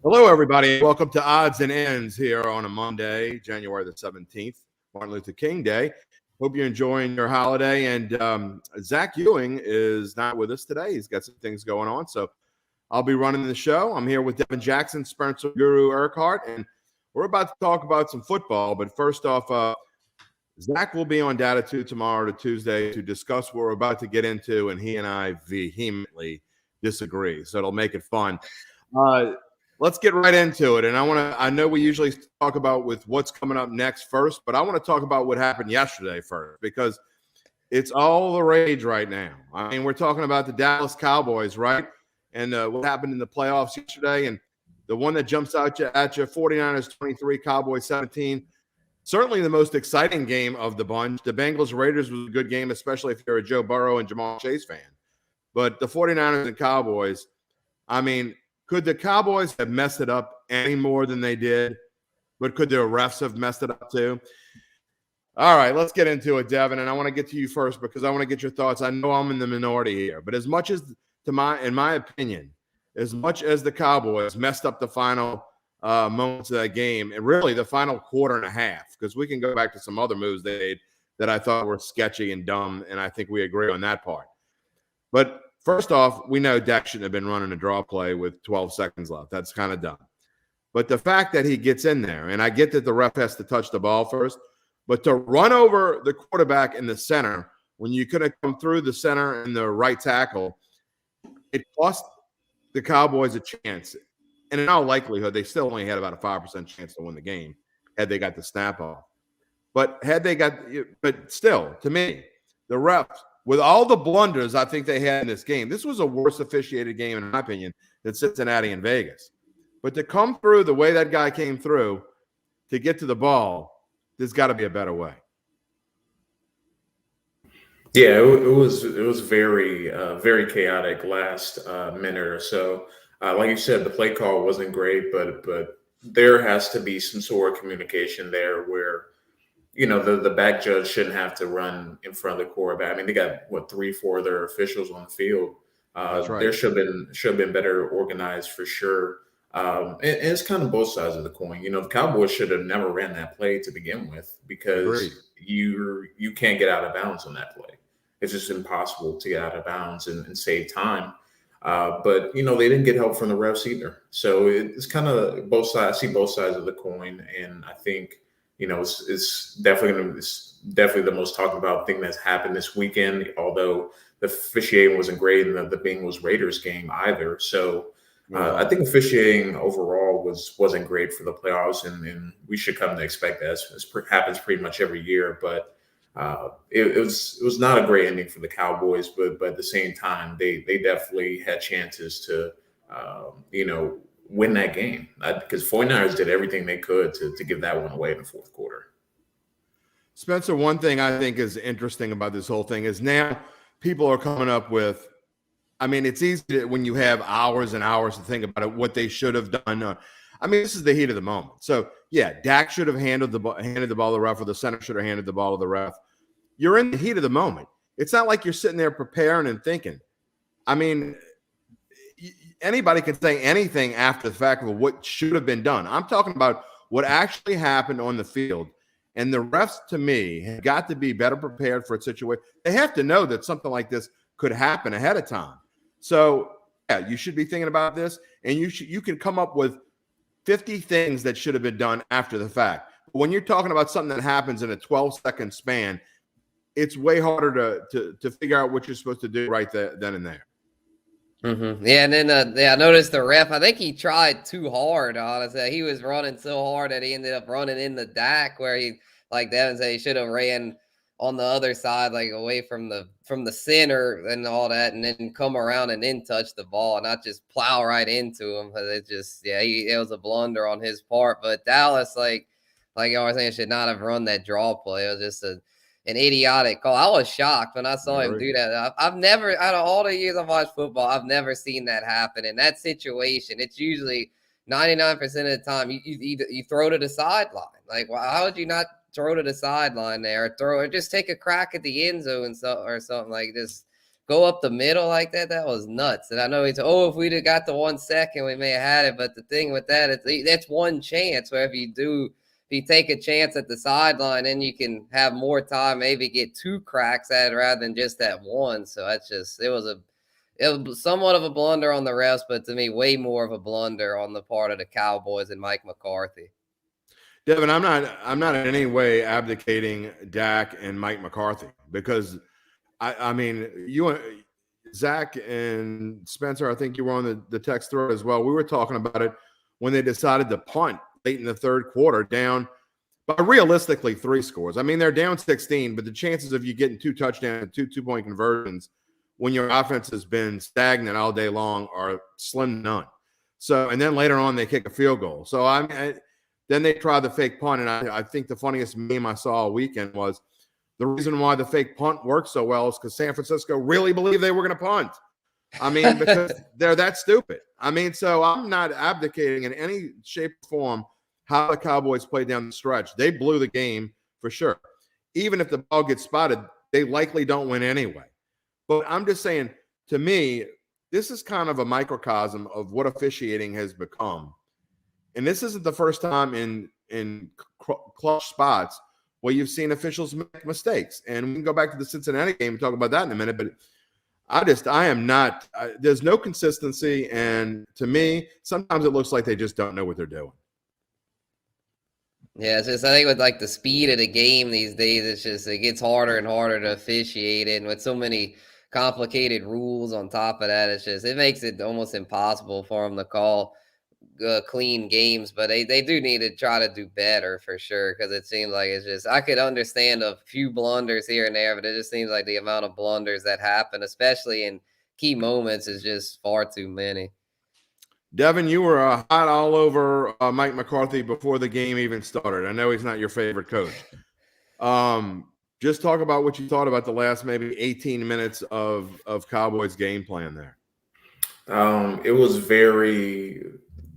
Hello, everybody. Welcome to Odds and Ends here on a Monday, January the 17th, Martin Luther King Day. Hope you're enjoying your holiday. And Zach Ewing is not with us today. He's got some things going on. So I'll be running the show. I'm here with Devin Jackson, Spencer Guru Urquhart, and we're about to talk about some football. But first off, Zach will be on Data 2 tomorrow to Tuesday to discuss what we're about to get into, and he and I vehemently disagree. So it'll make it fun. Let's get right into it. And I know we usually talk about with what's coming up next first, but I want to talk about what happened yesterday first, because it's all the rage right now. I mean, we're talking about the Dallas Cowboys, right? And what happened in the playoffs yesterday. And the one that jumps out at you, 49ers 23, Cowboys 17. Certainly the most exciting game of the bunch. The Bengals-Raiders was a good game, especially if you're a Joe Burrow and Jamal Chase fan. But the 49ers and Cowboys, I mean, could the Cowboys have messed it up any more than they did? But could the refs have messed it up too? All right, let's get into it, Devin. And I want to get to you first because I want to get your thoughts. I know I'm in the minority here, but as much as, in my opinion, as much as the Cowboys messed up the final moments of that game, and really the final quarter and a half, because we can go back to some other moves they made that I thought were sketchy and dumb, and I think we agree on that part. But first off, we know Dak shouldn't have been running a draw play with 12 seconds left. That's kind of dumb. But the fact that he gets in there, and I get that the ref has to touch the ball first, but to run over the quarterback in the center when you could have come through the center and the right tackle, it cost the Cowboys a chance. And in all likelihood, they still only had about a 5% chance to win the game had they got the snap off. But still, to me, the refs, with all the blunders I think they had in this game, this was a worse officiated game, in my opinion, than Cincinnati and Vegas. But to come through the way that guy came through to get to the ball, there's got to be a better way. Yeah, it was very very chaotic last minute or so. Like you said, the play call wasn't great, but there has to be some sort of communication there where, you know, the back judge shouldn't have to run in front of the quarterback. I mean, they got 3-4 of their officials on the field. That's right. There should have been better organized for sure. And it's kind of both sides of the coin. You know, the Cowboys should have never ran that play to begin with, because Agreed. you can't get out of bounds on that play. It's just impossible to get out of bounds and save time. But you know, they didn't get help from the refs either. So it's kind of both sides. I see both sides of the coin, and I think, you know, it's definitely the most talked about thing that's happened this weekend. Although the officiating wasn't great in the Bengals Raiders game either. So I think officiating overall wasn't great for the playoffs, and we should come to expect that. It happens pretty much every year, but it was not a great ending for the Cowboys. But at the same time, they definitely had chances to win that game, because 49ers did everything they could to give that one away in the fourth quarter. Spencer, one thing I think is interesting about this whole thing is now people are coming up with, I mean, it's easy when you have hours and hours to think about it, what they should have done. I mean, this is the heat of the moment. So, yeah, Dak should have handed the ball to the ref, or the center should have handed the ball to the ref. You're in the heat of the moment. It's not like you're sitting there preparing and thinking. I mean, anybody can say anything after the fact of what should have been done. I'm talking about what actually happened on the field. And the refs, to me, have got to be better prepared for a situation. They have to know that something like this could happen ahead of time. So, yeah, you should be thinking about this, and you can come up with 50 things that should have been done after the fact. But when you're talking about something that happens in a 12-second span, it's way harder to figure out what you're supposed to do right then and there. Mm-hmm. Yeah, and then I noticed the ref, I think he tried too hard, honestly. He was running so hard that he ended up running in the Dak, where he, like Devin said, he should have ran on the other side, like away from the center and all that, and then come around and then touch the ball, not just plow right into him. It just, it was a blunder on his part. But Dallas, like I was saying, should not have run that draw play. It was just an idiotic call. I was shocked when I saw him do that. I've never, out of all the years I've watched football, I've never seen that happen. In that situation, it's usually 99% of the time you throw to the sideline. Like, well, how would you not throw to the sideline there, or just take a crack at the end zone or something like this? go up the middle like that, that was nuts. And I know he's, if we'd have got the 1 second, we may have had it. But the thing with that is that's one chance where if you take a chance at the sideline, then you can have more time, maybe get 2 cracks at it rather than just that one. So that's just, it was somewhat of a blunder on the refs, but to me, way more of a blunder on the part of the Cowboys and Mike McCarthy. Devin, I'm not in any way abdicating Dak and Mike McCarthy, because I mean, you, Zach and Spencer, I think you were on the text thread as well. We were talking about it when they decided to punt late in the third quarter, down by realistically 3 scores. I mean, they're down 16, but the chances of you getting 2 touchdowns, 2 2-point conversions when your offense has been stagnant all day long are slim to none. So, and then later on they kick a field goal. So then they try the fake punt, and I think the funniest meme I saw all weekend was the reason why the fake punt worked so well is because San Francisco really believed they were going to punt. I mean, because they're that stupid. I mean, so I'm not abdicating in any shape or form how the Cowboys played down the stretch. They blew the game for sure. Even if the ball gets spotted, they likely don't win anyway. But I'm just saying, to me, this is kind of a microcosm of what officiating has become. And this isn't the first time in clutch spots where you've seen officials make mistakes. And we can go back to the Cincinnati game and talk about that in a minute. But there's no consistency. And to me, sometimes it looks like they just don't know what they're doing. Yeah, it's just, I think with like the speed of the game these days, it gets harder and harder to officiate it. And with so many complicated rules on top of that, it makes it almost impossible for them to call clean games. But they do need to try to do better for sure, because it seems like I could understand a few blunders here and there, but it just seems like the amount of blunders that happen, especially in key moments, is just far too many. Devin, you were hot all over Mike McCarthy before the game even started. I know he's not your favorite coach. Just talk about what you thought about the last maybe 18 minutes of Cowboys game plan there. It was a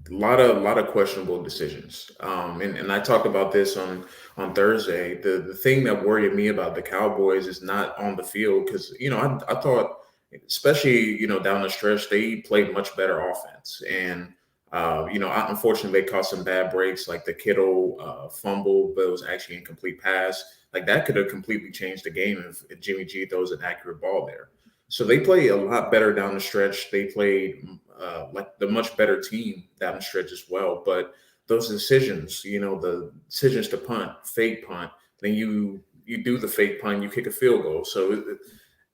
lot of questionable decisions. And I talked about this on Thursday. The thing that worried me about the Cowboys is not on the field, because, I thought, especially, down the stretch, they played much better offense. And, unfortunately, they caught some bad breaks, like the Kittle fumble, but it was actually an incomplete pass. Like, that could have completely changed the game if Jimmy G throws an accurate ball there. So they played a lot better down the stretch. They played like the much better team down the stretch as well. But those decisions, the decisions to punt, fake punt, then you do the fake punt, you kick a field goal. So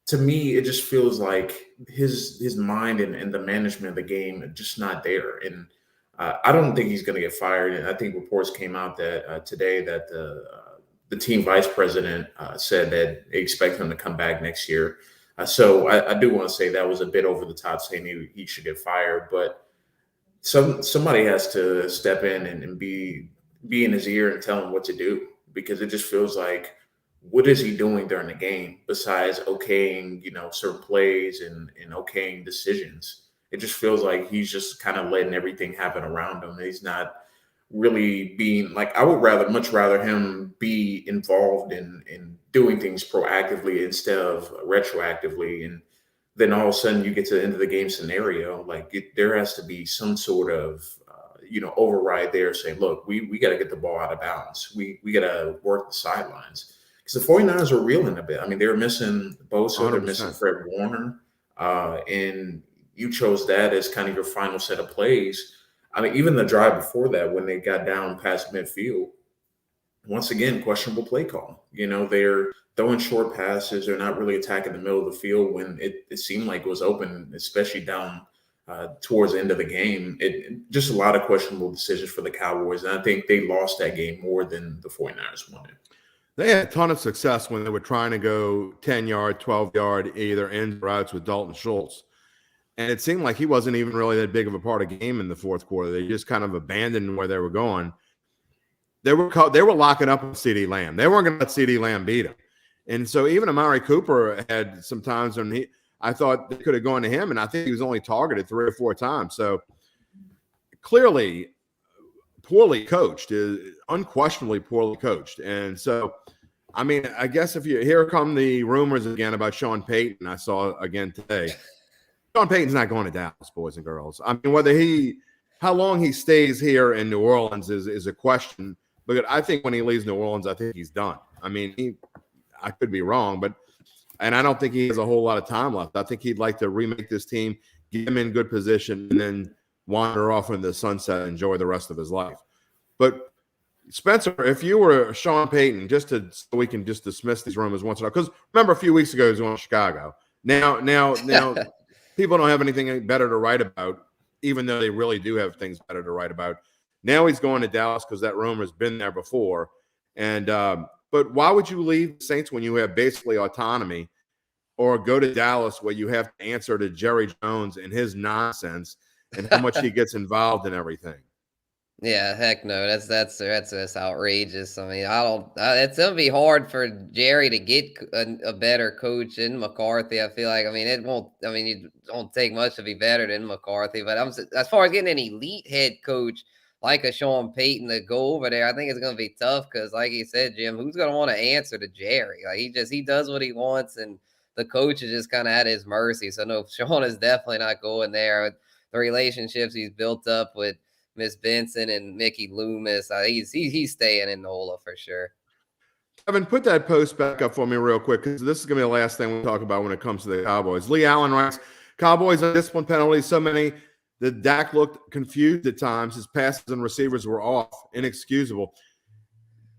to me, it just feels like his mind and the management of the game are just not there. And I don't think he's going to get fired. And I think reports came out that today that the team vice president said that they expect him to come back next year. So I do want to say that was a bit over the top, saying he should get fired. But somebody has to step in and be in his ear and tell him what to do, because it just feels like, what is he doing during the game besides okaying, certain plays and okaying decisions? It just feels like he's just kind of letting everything happen around him. He's not really being like, I would much rather him be involved in doing things proactively instead of retroactively. And then all of a sudden you get to the end of the game scenario, there has to be some sort of override there, saying, look, we got to get the ball out of bounds. We got to work the sidelines. Because the 49ers are reeling a bit. I mean, they were missing Bosa, they're missing Fred Warner, and you chose that as kind of your final set of plays. I mean, even the drive before that, when they got down past midfield, once again, questionable play call. They're throwing short passes. They're not really attacking the middle of the field when it seemed like it was open, especially down towards the end of the game. Just a lot of questionable decisions for the Cowboys. And I think they lost that game more than the 49ers won it. They had a ton of success when they were trying to go 10-yard, 12-yard, either ends or outs with Dalton Schultz. And it seemed like he wasn't even really that big of a part of the game in the fourth quarter. They just kind of abandoned where they were going. They were locking up with CeeDee Lamb. They weren't going to let CeeDee Lamb beat him. And so even Amari Cooper had some times when I thought they could have gone to him, and I think he was only targeted 3 or 4 times. So clearly poorly coached, unquestionably poorly coached. And so I mean, I guess here come the rumors again about Sean Payton. I saw again today. Sean Payton's not going to Dallas, boys and girls. I mean, how long he stays here in New Orleans is a question. But I think when he leaves New Orleans, I think he's done. I mean, I could be wrong, and I don't think he has a whole lot of time left. I think he'd like to remake this team, get him in good position, and then wander off into the sunset and enjoy the rest of his life. But Spencer, if you were Sean Payton, so we can just dismiss these rumors once in a while, because remember a few weeks ago he was going to Chicago. Now, people don't have anything better to write about, even though they really do have things better to write about. Now he's going to Dallas because that rumor's been there before. And but why would you leave the Saints when you have basically autonomy, or go to Dallas where you have to answer to Jerry Jones and his nonsense and how much he gets involved in everything? Yeah, heck no. That's outrageous. I mean, it's gonna be hard for Jerry to get a better coach in McCarthy. I feel like. I mean, it don't take much to be better than McCarthy. But as far as getting an elite head coach like a Sean Payton to go over there, I think it's gonna be tough because, like you said, Jim, who's gonna want to answer to Jerry? Like he does what he wants, and the coach is just kind of at his mercy. So no, Sean is definitely not going there. The relationships he's built up with Miss Benson and Mickey Loomis, he's staying in NOLA for sure. Kevin, put that post back up for me real quick, because this is going to be the last thing we talk about when it comes to the Cowboys. Lee Allen writes, Cowboys on discipline penalties, so many that Dak looked confused at times. His passes and receivers were off, inexcusable.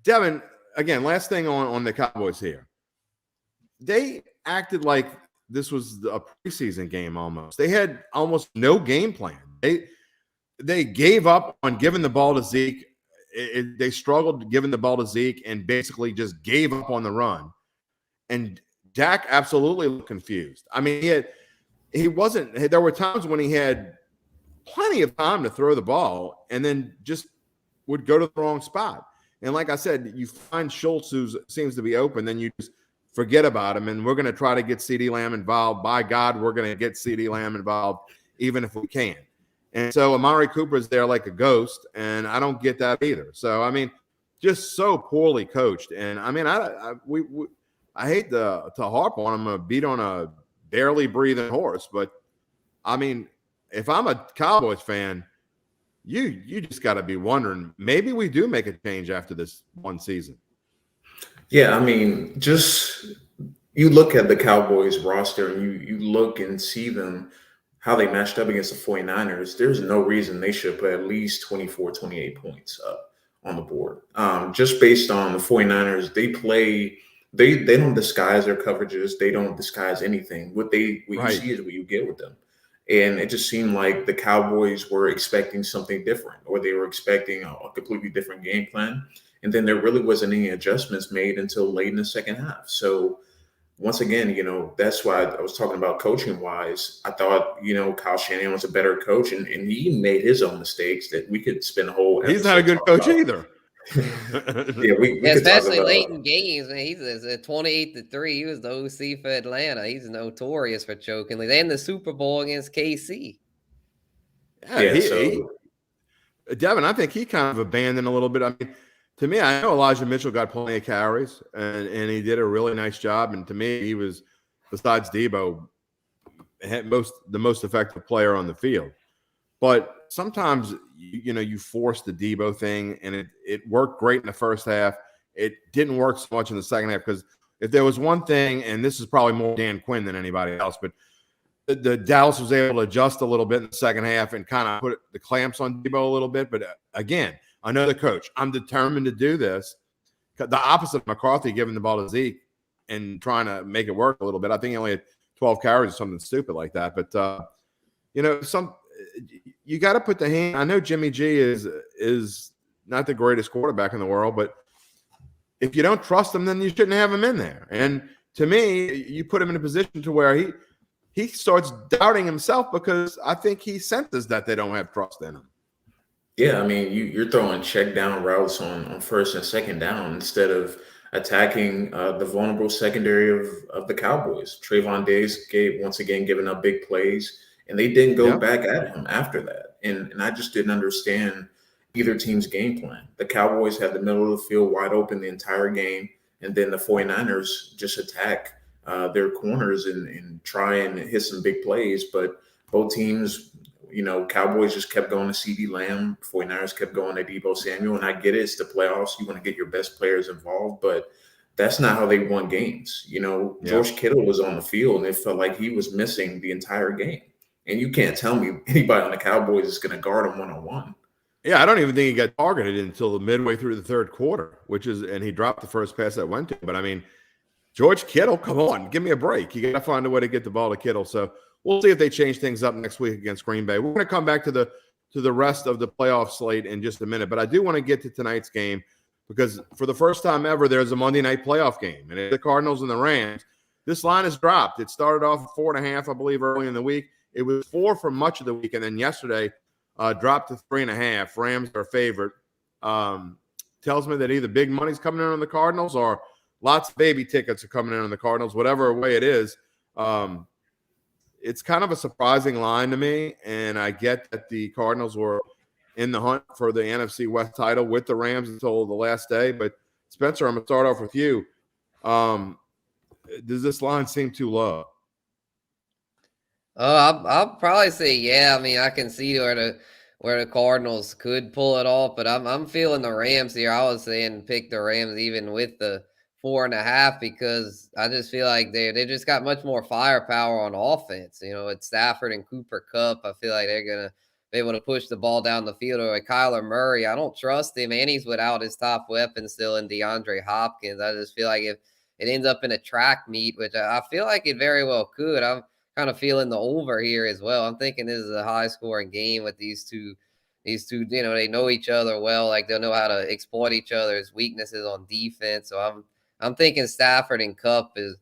Devin, again, last thing on the Cowboys here. They acted like this was a preseason game almost. They had almost no game plan. They gave up on giving the ball to Zeke. They struggled giving the ball to Zeke and basically just gave up on the run. And Dak absolutely looked confused. I mean, he wasn't. There were times when he had plenty of time to throw the ball and then just would go to the wrong spot. And like I said, you find Schultz, who seems to be open, then you just forget about him. And we're going to try to get CeeDee Lamb involved. By God, we're going to get CeeDee Lamb involved, even if we can. And so Amari Cooper's there like a ghost, and I don't get that either. So, I mean, just so poorly coached. And, I mean, I hate to harp on him, beat on a barely breathing horse. But, I mean, if I'm a Cowboys fan, you just got to be wondering, maybe we do make a change after this one season. Yeah, I mean, just you look at the Cowboys roster and you look and see them, how they matched up against the 49ers, there's no reason they should put at least 24, 28 points up on the board. Just based on the 49ers, they don't disguise their coverages. They don't disguise anything. What you see is what you get with them. And it just seemed like the Cowboys were expecting something different, or they were expecting a completely different game plan. And then there really wasn't any adjustments made until late in the second half. So once again, that's why I was talking about coaching wise. I thought, Kyle Shanahan was a better coach, and he made his own mistakes that we could spend a whole episode. He's not a good coach either. Yeah, especially late in games. Man, he's at 28-3. He was the OC for Atlanta. He's notorious for choking. They in the Super Bowl against KC. Devin, I think he kind of abandoned a little bit. I mean, to me, I know Elijah Mitchell got plenty of carries, and he did a really nice job. And to me, he was, besides Debo, the most effective player on the field. But sometimes, you force the Debo thing, and it worked great in the first half. It didn't work so much in the second half, because if there was one thing, and this is probably more Dan Quinn than anybody else, but the Dallas was able to adjust a little bit in the second half and kind of put the clamps on Debo a little bit. But again, I know the coach. I'm determined to do this. The opposite of McCarthy giving the ball to Zeke and trying to make it work a little bit. I think he only had 12 carries or something stupid like that. But, you got to put the hand. I know Jimmy G is not the greatest quarterback in the world, but if you don't trust him, then you shouldn't have him in there. And to me, you put him in a position to where he starts doubting himself, because I think he senses that they don't have trust in him. Yeah, I mean, you're throwing check down routes on first and second down instead of attacking the vulnerable secondary of the Cowboys. Trayvon Diggs once again giving up big plays, and they didn't go back at him after that. And I just didn't understand either team's game plan. The Cowboys had the middle of the field wide open the entire game. And then the 49ers just attack their corners and try and hit some big plays. But both teams, Cowboys just kept going to CeeDee Lamb. 49ers kept going to Deebo Samuel. And I get it. It's the playoffs. You want to get your best players involved. But that's not how they won games. George Kittle was on the field, and it felt like he was missing the entire game. And you can't tell me anybody on the Cowboys is going to guard him one-on-one. Yeah, I don't even think he got targeted until the midway through the third quarter, and he dropped the first pass that went to him. But, I mean, George Kittle, come on, give me a break. You got to find a way to get the ball to Kittle. So we'll see if they change things up next week against Green Bay. We're going to come back to the rest of the playoff slate in just a minute. But I do want to get to tonight's game because for the first time ever, there's a Monday night playoff game. And it's the Cardinals and the Rams. This line has dropped. It started off at 4.5, I believe, early in the week. It was 4 for much of the week. And then yesterday, dropped to 3.5. Rams are favorite. Tells me that either big money's coming in on the Cardinals or lots of baby tickets are coming in on the Cardinals, whatever way it is. It's kind of a surprising line to me, and I get that the Cardinals were in the hunt for the NFC West title with the Rams until the last day. But, Spencer, I'm going to start off with you. Does this line seem too low? I'll probably say yeah. I mean, I can see where the Cardinals could pull it off, but I'm feeling the Rams here. I was saying pick the Rams even with the 4.5 because I just feel like they just got much more firepower on offense. It's Stafford and Cooper Kupp. I feel like they're gonna be able to push the ball down the field. Or Kyler Murray, I don't trust him, and he's without his top weapon still in DeAndre Hopkins. I just feel like if it ends up in a track meet, which I feel like it very well could. I'm kind of feeling the over here as well. I'm thinking this is a high scoring game with these two, they know each other well. Like they'll know how to exploit each other's weaknesses on defense. So I'm thinking Stafford and Kupp is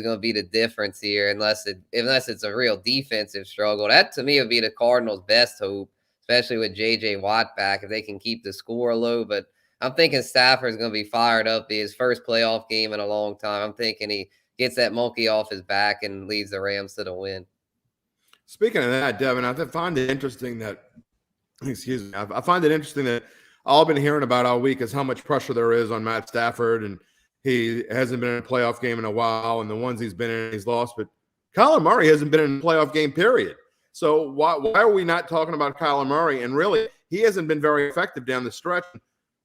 going to be the difference here, unless it's a real defensive struggle. That to me would be the Cardinals' best hope, especially with J.J. Watt back, if they can keep the score low. But I'm thinking Stafford's going to be fired up. Be his first playoff game in a long time. I'm thinking he gets that monkey off his back and leads the Rams to the win. Speaking of that, Devin, I find it interesting that I find it interesting that all I've been hearing about all week is how much pressure there is on Matt Stafford, and he hasn't been in a playoff game in a while, and the ones he's been in, he's lost. But Kyler Murray hasn't been in a playoff game, period. So why are we not talking about Kyler Murray? And really, he hasn't been very effective down the stretch.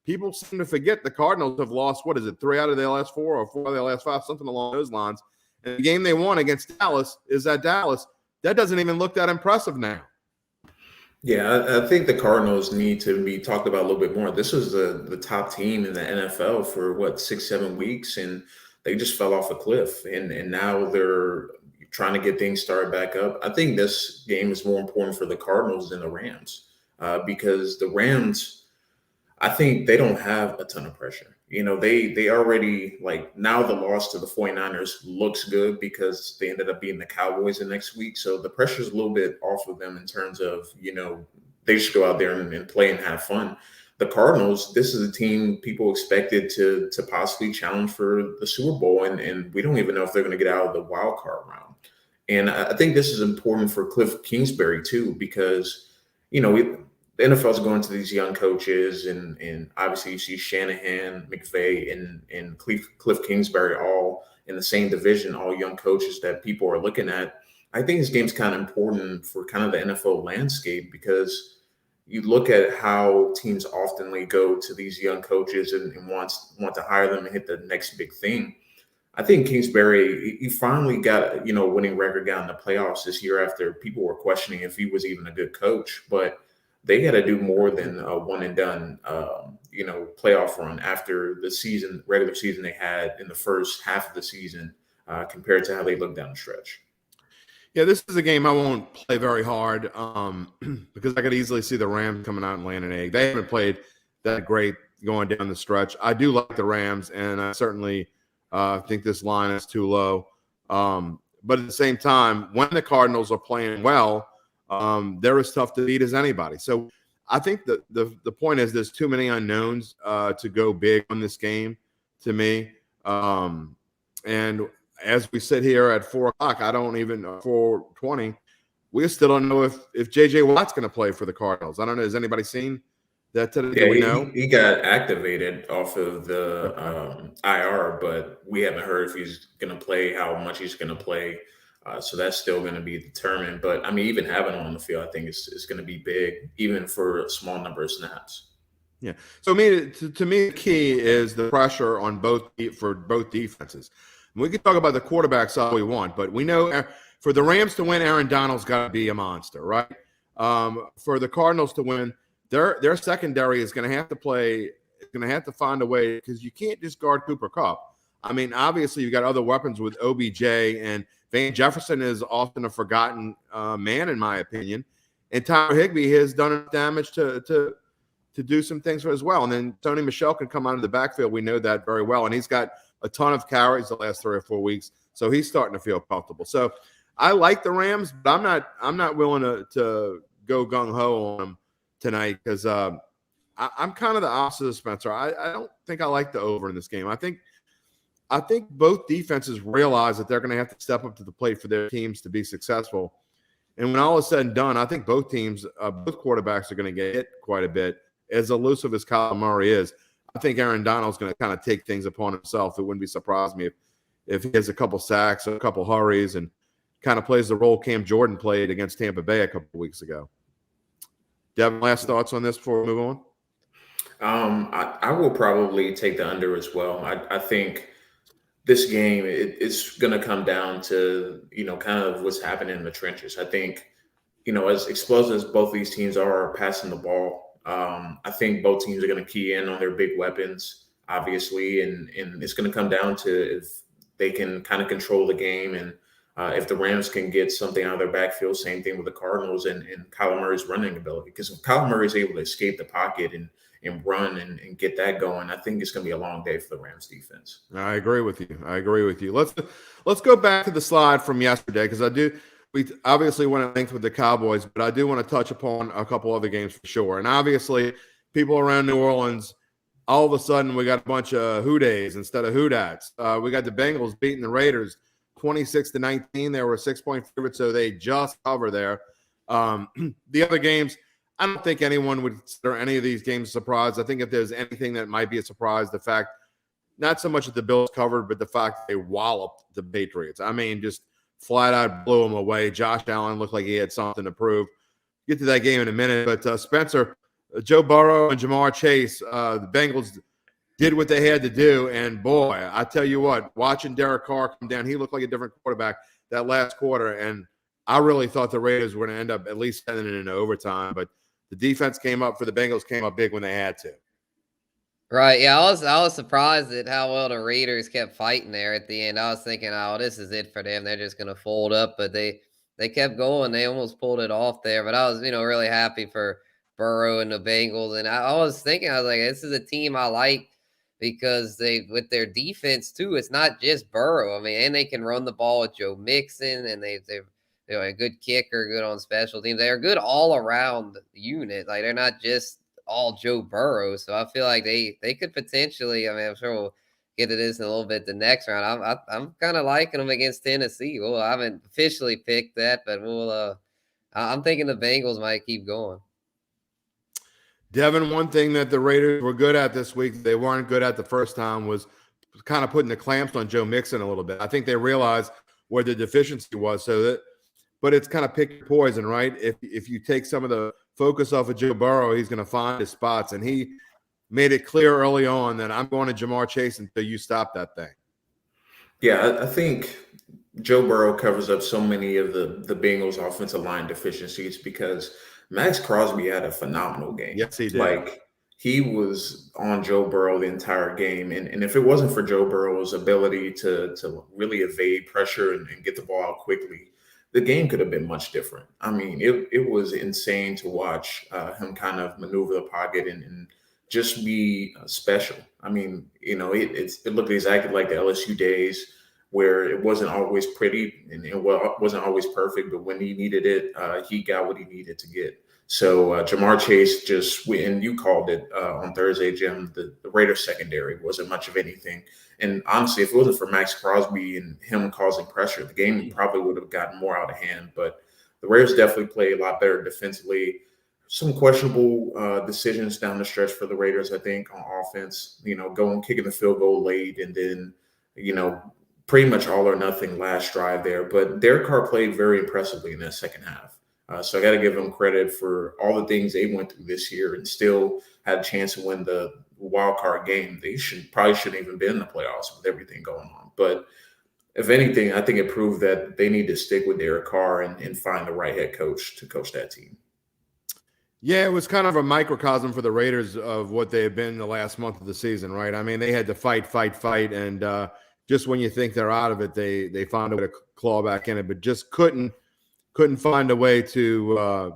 People seem to forget the Cardinals have lost, 3 out of their last 4 or 4 out of their last 5, something along those lines. And the game they won against Dallas is at Dallas. That doesn't even look that impressive now. Yeah, I think the Cardinals need to be talked about a little bit more. This was the top team in the NFL for 6-7 weeks, and they just fell off a cliff. And now they're trying to get things started back up. I think this game is more important for the Cardinals than the Rams because the Rams, I think they don't have a ton of pressure. They already, now the loss to the 49ers looks good because they ended up beating the Cowboys the next week. So the pressure is a little bit off of them in terms of, they should go out there and play and have fun. The Cardinals, this is a team people expected to possibly challenge for the Super Bowl. And we don't even know if they're going to get out of the wild card round. And I think this is important for Cliff Kingsbury too, because, the NFL is going to these young coaches, and obviously you see Shanahan, McVay, and Cliff Kingsbury all in the same division, all young coaches that people are looking at. I think this game's kind of important for kind of the NFL landscape because you look at how teams oftenly go to these young coaches and want to hire them and hit the next big thing. I think Kingsbury, he finally got a winning record, got in the playoffs this year after people were questioning if he was even a good coach, but they got to do more than a one and done, playoff run after the regular season they had in the first half of the season compared to how they look down the stretch. Yeah, this is a game I won't play very hard because I could easily see the Rams coming out and laying an egg. They haven't played that great going down the stretch. I do like the Rams, and I certainly think this line is too low. But at the same time, when the Cardinals are playing well, they're as tough to beat as anybody. So I think the point is there's too many unknowns to go big on this game to me. And as we sit here at 4 o'clock, 4:20, we still don't know if J.J. Watt's going to play for the Cardinals. I don't know. Has anybody seen that today? Yeah, Do we know? he got activated off of the IR, but we haven't heard if he's going to play, how much he's going to play. So that's still going to be determined. But I mean, even having him on the field, I think it's going to be big, even for a small number of snaps. Yeah. So to me, the key is the pressure on both defenses. We can talk about the quarterbacks all we want, but we know for the Rams to win, Aaron Donald's got to be a monster, right? For the Cardinals to win, their secondary is going to have to play. Going to have to find a way, because you can't just guard Cooper Kupp. I mean, obviously you've got other weapons with OBJ, and Van Jefferson is often a forgotten man, in my opinion. And Tyler Higbee has done enough damage to do some things as well. And then Tony Michel can come out of the backfield. We know that very well. And he's got a ton of carries the last 3 or 4 weeks. So he's starting to feel comfortable. So I like the Rams, but I'm not willing to go gung-ho on them tonight, because I'm kind of the opposite of Spencer. I don't think I like the over in this game. I think both defenses realize that they're going to have to step up to the plate for their teams to be successful. And when all is said and done, I think both teams, both quarterbacks are going to get hit quite a bit. As elusive as Kyler Murray is, I think Aaron Donald's going to kind of take things upon himself. It wouldn't be surprised me if he has a couple sacks, a couple hurries, and kind of plays the role Cam Jordan played against Tampa Bay a couple of weeks ago. Devin, last thoughts on this before we move on? I will probably take the under as well. I think this game, it's going to come down to, kind of what's happening in the trenches. I think, as explosive as both these teams are passing the ball, I think both teams are going to key in on their big weapons, obviously, and it's going to come down to if they can kind of control the game, and if the Rams can get something out of their backfield. Same thing with the Cardinals and Kyler Murray's running ability, because if Kyler Murray is able to escape the pocket and run and get that going, I think it's going to be a long day for the Rams defense. I agree with you. Let's go back to the slide from yesterday, because we obviously went at length with the Cowboys, but I do want to touch upon a couple other games for sure. And obviously, people around New Orleans, all of a sudden, we got a bunch of Houdays instead of Houdats. We got the Bengals beating the Raiders 26-19. They were a 6-point favorite, so they just cover there. The other games, I don't think anyone would consider any of these games a surprise. I think if there's anything that might be a surprise, the fact, not so much that the Bills covered, but the fact that they walloped the Patriots. I mean, just flat out blew them away. Josh Allen looked like he had something to prove. Get to that game in a minute. But Spencer, Joe Burrow and Jamar Chase, the Bengals did what they had to do. And boy, I tell you what, watching Derek Carr come down, he looked like a different quarterback that last quarter. And I really thought the Raiders were going to end up at least sending it into overtime. But the defense came up for the Bengals, came up big when they had to. Right. Yeah, I was surprised at how well the Raiders kept fighting there at the end. I was thinking, oh, this is it for them. They're just gonna fold up, but they kept going. They almost pulled it off there. But I was, really happy for Burrow and the Bengals. And I was thinking, I was like, this is a team I like, because they, with their defense too, it's not just Burrow. I mean, and they can run the ball with Joe Mixon, and they're a good kicker, good on special teams. They're a good all around unit. Like, they're not just all Joe Burrow. So I feel like they could potentially, I mean, I'm sure we'll get to this in a little bit the next round. I'm kind of liking them against Tennessee. Well, I haven't officially picked that, but I'm thinking the Bengals might keep going. Devin, one thing that the Raiders were good at this week, they weren't good at the first time, was kind of putting the clamps on Joe Mixon a little bit. I think they realized where the deficiency was, but it's kind of pick your poison, right? If you take some of the focus off of Joe Burrow, he's going to find his spots. And he made it clear early on that I'm going to Jamar Chase until you stop that thing. Yeah, I think Joe Burrow covers up so many of the Bengals offensive line deficiencies, because Max Crosby had a phenomenal game. Yes, he did. Like, he was on Joe Burrow the entire game. And if it wasn't for Joe Burrow's ability to really evade pressure and get the ball out quickly, the game could have been much different. I mean, it was insane to watch him kind of maneuver the pocket and just be special. I mean, it looked exactly like the LSU days, where it wasn't always pretty and it wasn't always perfect, but when he needed it, he got what he needed to get. So Jamar Chase and you called it on Thursday, Jim, the Raiders secondary wasn't much of anything. And honestly, if it wasn't for Max Crosby and him causing pressure, the game probably would have gotten more out of hand. But the Raiders definitely played a lot better defensively. some questionable decisions down the stretch for the Raiders, I think, on offense. Kicking the field goal late, and then, pretty much all or nothing last drive there. But Derek Carr played very impressively in that second half. So I got to give them credit for all the things they went through this year and still had a chance to win the wild card game. They probably shouldn't even been in the playoffs with everything going on. But if anything, I think it proved that they need to stick with Derek Carr and find the right head coach to coach that team. Yeah, it was kind of a microcosm for the Raiders of what they had been the last month of the season, right? I mean, they had to fight, and just when you think they're out of it, they found a way to claw back in it, but just couldn't find a way to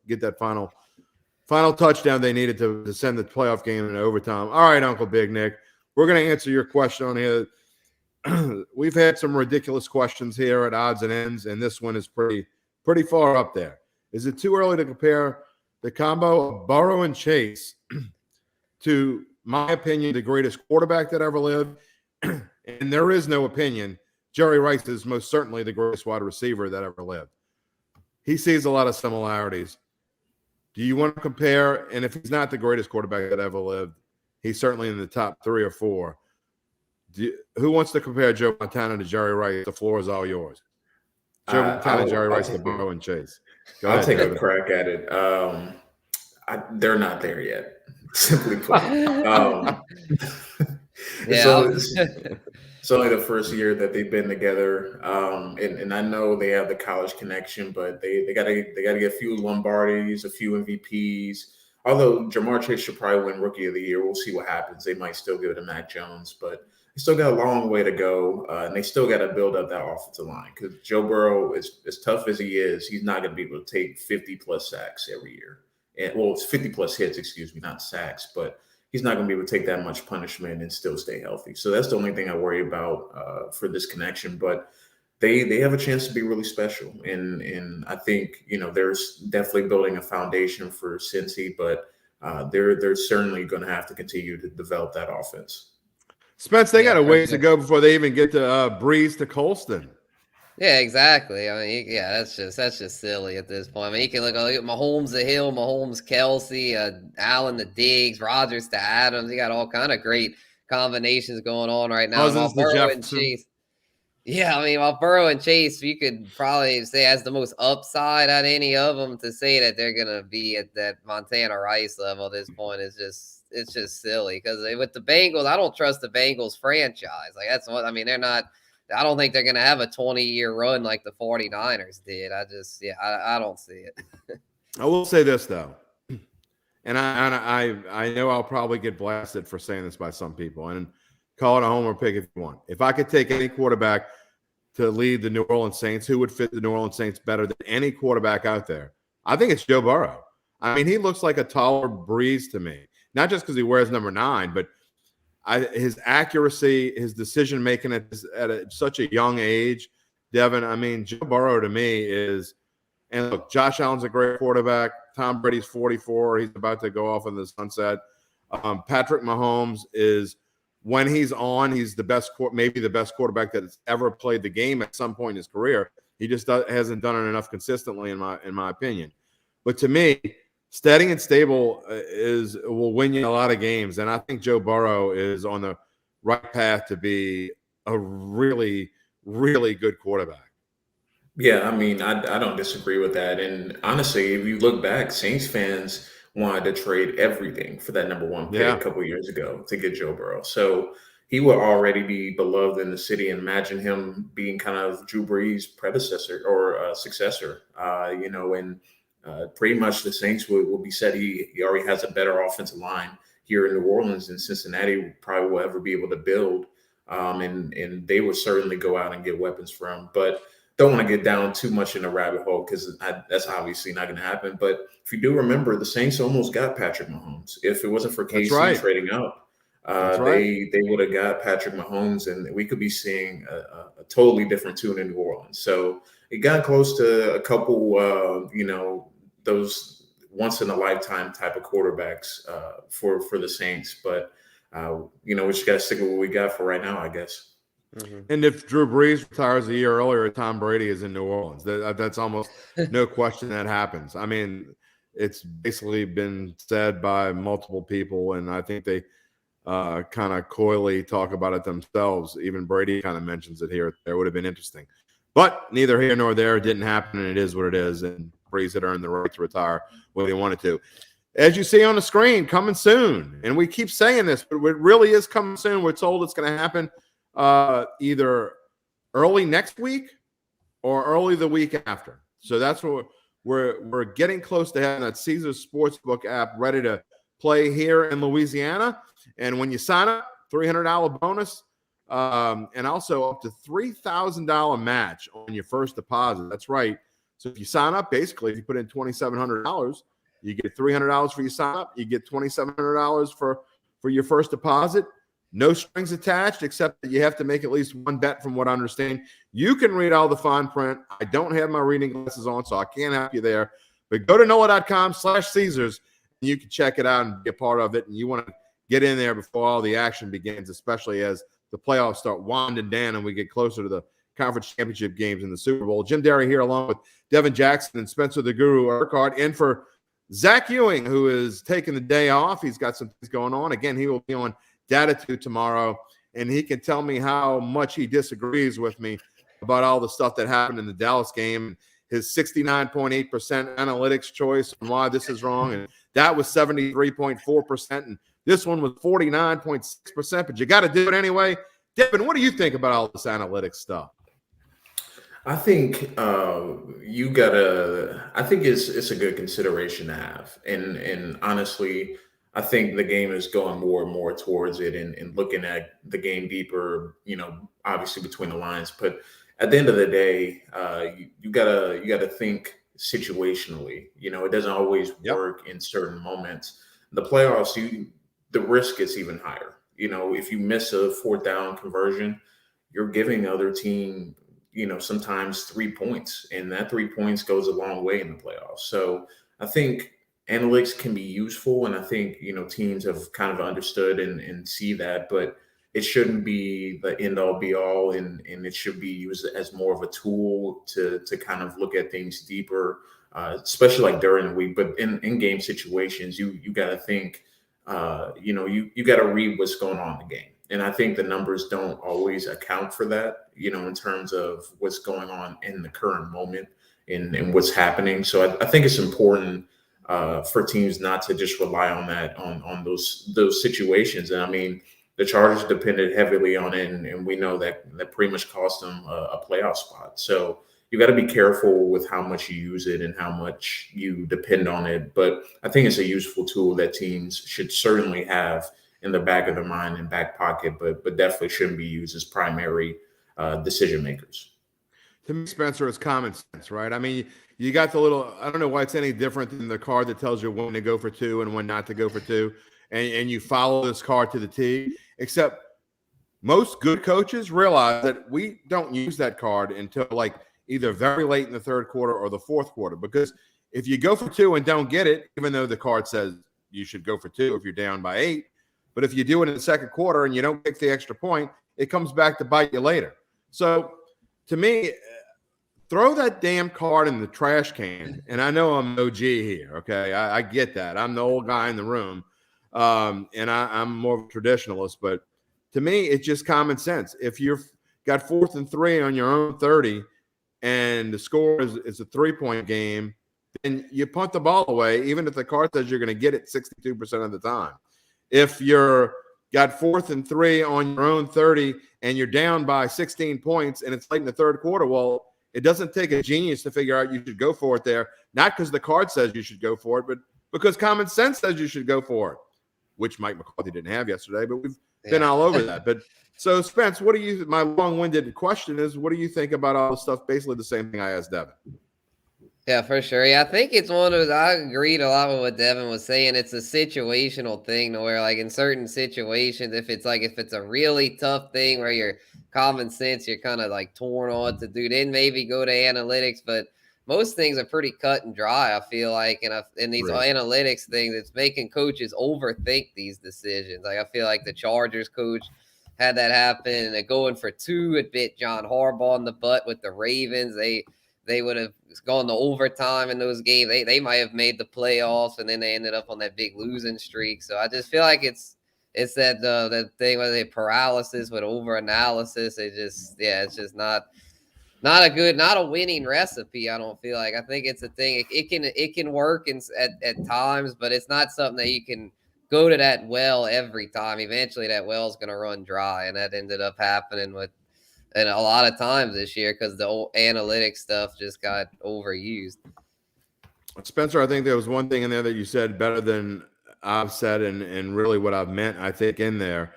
get that final touchdown they needed to send the playoff game into overtime. All right, Uncle Big Nick, we're going to answer your question on here. We've had some ridiculous questions here at Odds and Ends, and this one is pretty far up there. Is it too early to compare the combo of Burrow and Chase to, my opinion, the greatest quarterback that ever lived? And there is no opinion. Jerry Rice is most certainly the greatest wide receiver that ever lived. He sees a lot of similarities. Do you want to compare? And if he's not the greatest quarterback that ever lived, he's certainly in the top 3 or 4. Who wants to compare Joe Montana to Jerry Rice? The floor is all yours. Joe Montana, Jerry Rice, to Burrow and Chase. I'll take a crack at it. They're not there yet, simply put. It's only the first year that they've been together, and I know they have the college connection, but they gotta get a few Lombardis, a few MVPs. Although Jamar Chase should probably win Rookie of the Year, we'll see what happens. They might still give it to Mac Jones, but they still got a long way to go, and they still got to build up that offensive line because Joe Burrow, as tough as he is, he's not going to be able to take 50-plus sacks every year. It's 50-plus hits, not sacks, but he's not going to be able to take that much punishment and still stay healthy. So that's the only thing I worry about for this connection. But they have a chance to be really special, and I think there's definitely building a foundation for Cincy, but they're certainly going to have to continue to develop that offense. Spence, they got a ways to go before they even get to Breeze to Colston. Yeah, exactly. I mean, that's just silly at this point. I mean, you can look at Mahomes to Hill, Mahomes, Kelsey, Allen to Diggs, Rodgers to Adams. You got all kind of great combinations going on right now. Cousins to Jefferson. Yeah, I mean, while Burrow and Chase, you could probably say has the most upside out of any of them. To say that they're going to be at that Montana Rice level at this point is it's just silly because with the Bengals, I don't trust the Bengals franchise. Like that's what I mean. They're not. I don't think they're going to have a 20-year run like the 49ers did. I don't see it. I will say this though, and I know I'll probably get blasted for saying this by some people, and call it a homer pick if you want. If I could take any quarterback to lead the New Orleans Saints, who would fit the New Orleans Saints better than any quarterback out there? I think it's Joe Burrow. I mean, he looks like a taller Breeze to me, not just because he wears number 9, but his accuracy, his decision making at such a young age, Devin. I mean, Joe Burrow to me is, and look, Josh Allen's a great quarterback. Tom Brady's 44; he's about to go off in the sunset. Patrick Mahomes is, when he's on, he's the best, maybe the best quarterback that has ever played the game at some point in his career. He just hasn't done it enough consistently, in my opinion. But to me, steady and stable will win you a lot of games, and I think Joe Burrow is on the right path to be a really, really good quarterback. Yeah, I mean, I don't disagree with that. And honestly, if you look back, Saints fans wanted to trade everything for that number 1 pick a couple of years ago to get Joe Burrow. So he would already be beloved in the city. And imagine him being kind of Drew Brees' predecessor or successor, and pretty much the Saints will be said he already has a better offensive line here in New Orleans than Cincinnati probably will ever be able to build. And they would certainly go out and get weapons for him. But don't want to get down too much in the rabbit hole because that's obviously not going to happen. But if you do remember, the Saints almost got Patrick Mahomes. If it wasn't for KC trading out, they would have got Patrick Mahomes, and we could be seeing a totally different tune in New Orleans. So it got close to a couple, those once-in-a-lifetime type of quarterbacks for the Saints. But, we just got to stick with what we got for right now, I guess. Mm-hmm. And if Drew Brees retires a year earlier, Tom Brady is in New Orleans. That's almost no question that happens. I mean, it's basically been said by multiple people, and I think they kind of coyly talk about it themselves. Even Brady kind of mentions it here. It would have been interesting. But neither here nor there. It didn't happen, and it is what it is. And Breeze had earned the right to retire when he wanted to. As you see on the screen, coming soon. And we keep saying this, but it really is coming soon. We're told it's going to happen either early next week or early the week after. So that's what we're getting close to having that Caesars Sportsbook app ready to play here in Louisiana. And when you sign up, $300 bonus, and also up to $3,000 match on your first deposit. That's right. So if you sign up, basically, if you put in $2,700, you get $300 for your sign up. You get $2,700 for your first deposit. No strings attached, except that you have to make at least one bet from what I understand. You can read all the fine print. I don't have my reading glasses on, so I can't help you there. But go to NOLA.com/Caesars, and you can check it out and be a part of it. And you want to get in there before all the action begins, especially as the playoffs start winding down and we get closer to the conference championship games in the Super Bowl. Jim Derry here along with Devin Jackson and Spencer the Guru Urquhart, and for Zach Ewing, who is taking the day off. He's got some things going on. Again, he will be on Datitude tomorrow, and he can tell me how much he disagrees with me about all the stuff that happened in the Dallas game, his 69.8% analytics choice and why this is wrong. And that was 73.4%. And this one was 49.6%, but you got to do it anyway. Devin, what do you think about all this analytics stuff? I think I think it's a good consideration to have. And honestly, I think the game is going more and more towards it and looking at the game deeper, obviously between the lines. But at the end of the day, you gotta think situationally. It doesn't always work in certain moments. The playoffs, the risk is even higher. If you miss a fourth down conversion, you're giving the other team, sometimes 3 points, and that 3 points goes a long way in the playoffs. So I think analytics can be useful, and I think, teams have kind of understood and see that, but it shouldn't be the end all be all, and it should be used as more of a tool to kind of look at things deeper, especially like during the week. But in game situations, you got to think, you got to read what's going on in the game. And I think the numbers don't always account for that, in terms of what's going on in the current moment and what's happening. So I think it's important for teams not to just rely on that, on those situations. And I mean, the Chargers depended heavily on it, and we know that pretty much cost them a playoff spot. So you got to be careful with how much you use it and how much you depend on it. But I think it's a useful tool that teams should certainly have in the back of their mind and back pocket, but definitely shouldn't be used as primary decision makers. To me, Spencer, it's common sense, right? I mean, you got the little, I don't know why it's any different than the card that tells you when to go for two and when not to go for two. And you follow this card to the T, except most good coaches realize that we don't use that card until like either very late in the third quarter or the fourth quarter. Because if you go for two and don't get it, even though the card says you should go for two if you're down by 8, but if you do it in the second quarter and you don't pick the extra point, it comes back to bite you later. So to me, throw that damn card in the trash can. And I know I'm OG here, okay? I get that. I'm the old guy in the room, and I'm more of a traditionalist. But to me, it's just common sense. If you've got 4th and 3 on your own 30 and the score is a 3-point game, then you punt the ball away, even if the card says you're going to get it 62% of the time. If you're got 4th and 3 on your own 30 and you're down by 16 points and it's late in the third quarter, well, it doesn't take a genius to figure out you should go for it there, not because the card says you should go for it, but because common sense says you should go for it, which Mike McCarthy didn't have yesterday, but we've been all over that. But so, Spence, what do you – my long-winded question is, what do you think about all the stuff? Basically the same thing I asked Devin. Yeah, for sure. Yeah, I think it's one of those. I agreed a lot with what Devin was saying. It's a situational thing to where, like, in certain situations, if it's a really tough thing where you're common sense, you're kind of like torn on what to do, then maybe go to analytics. But most things are pretty cut and dry, I feel like. And in these analytics things, it's making coaches overthink these decisions. Like, I feel like the Chargers coach had that happen, and going for 2, it bit John Harbaugh in the butt with the Ravens. they would have gone to overtime in those games, they might have made the playoffs, and then they ended up on that big losing streak. So I just feel like it's that thing where they paralysis with over analysis. It's just not a winning recipe. I don't feel like. I think it's a thing. It can work at times, but it's not something that you can go to that well every time. Eventually, that well's going to run dry, and that ended up happening and a lot of times this year because the old analytics stuff just got overused. Spencer, I think there was one thing in there that you said better than I've said, and really what I've meant, I think, in there.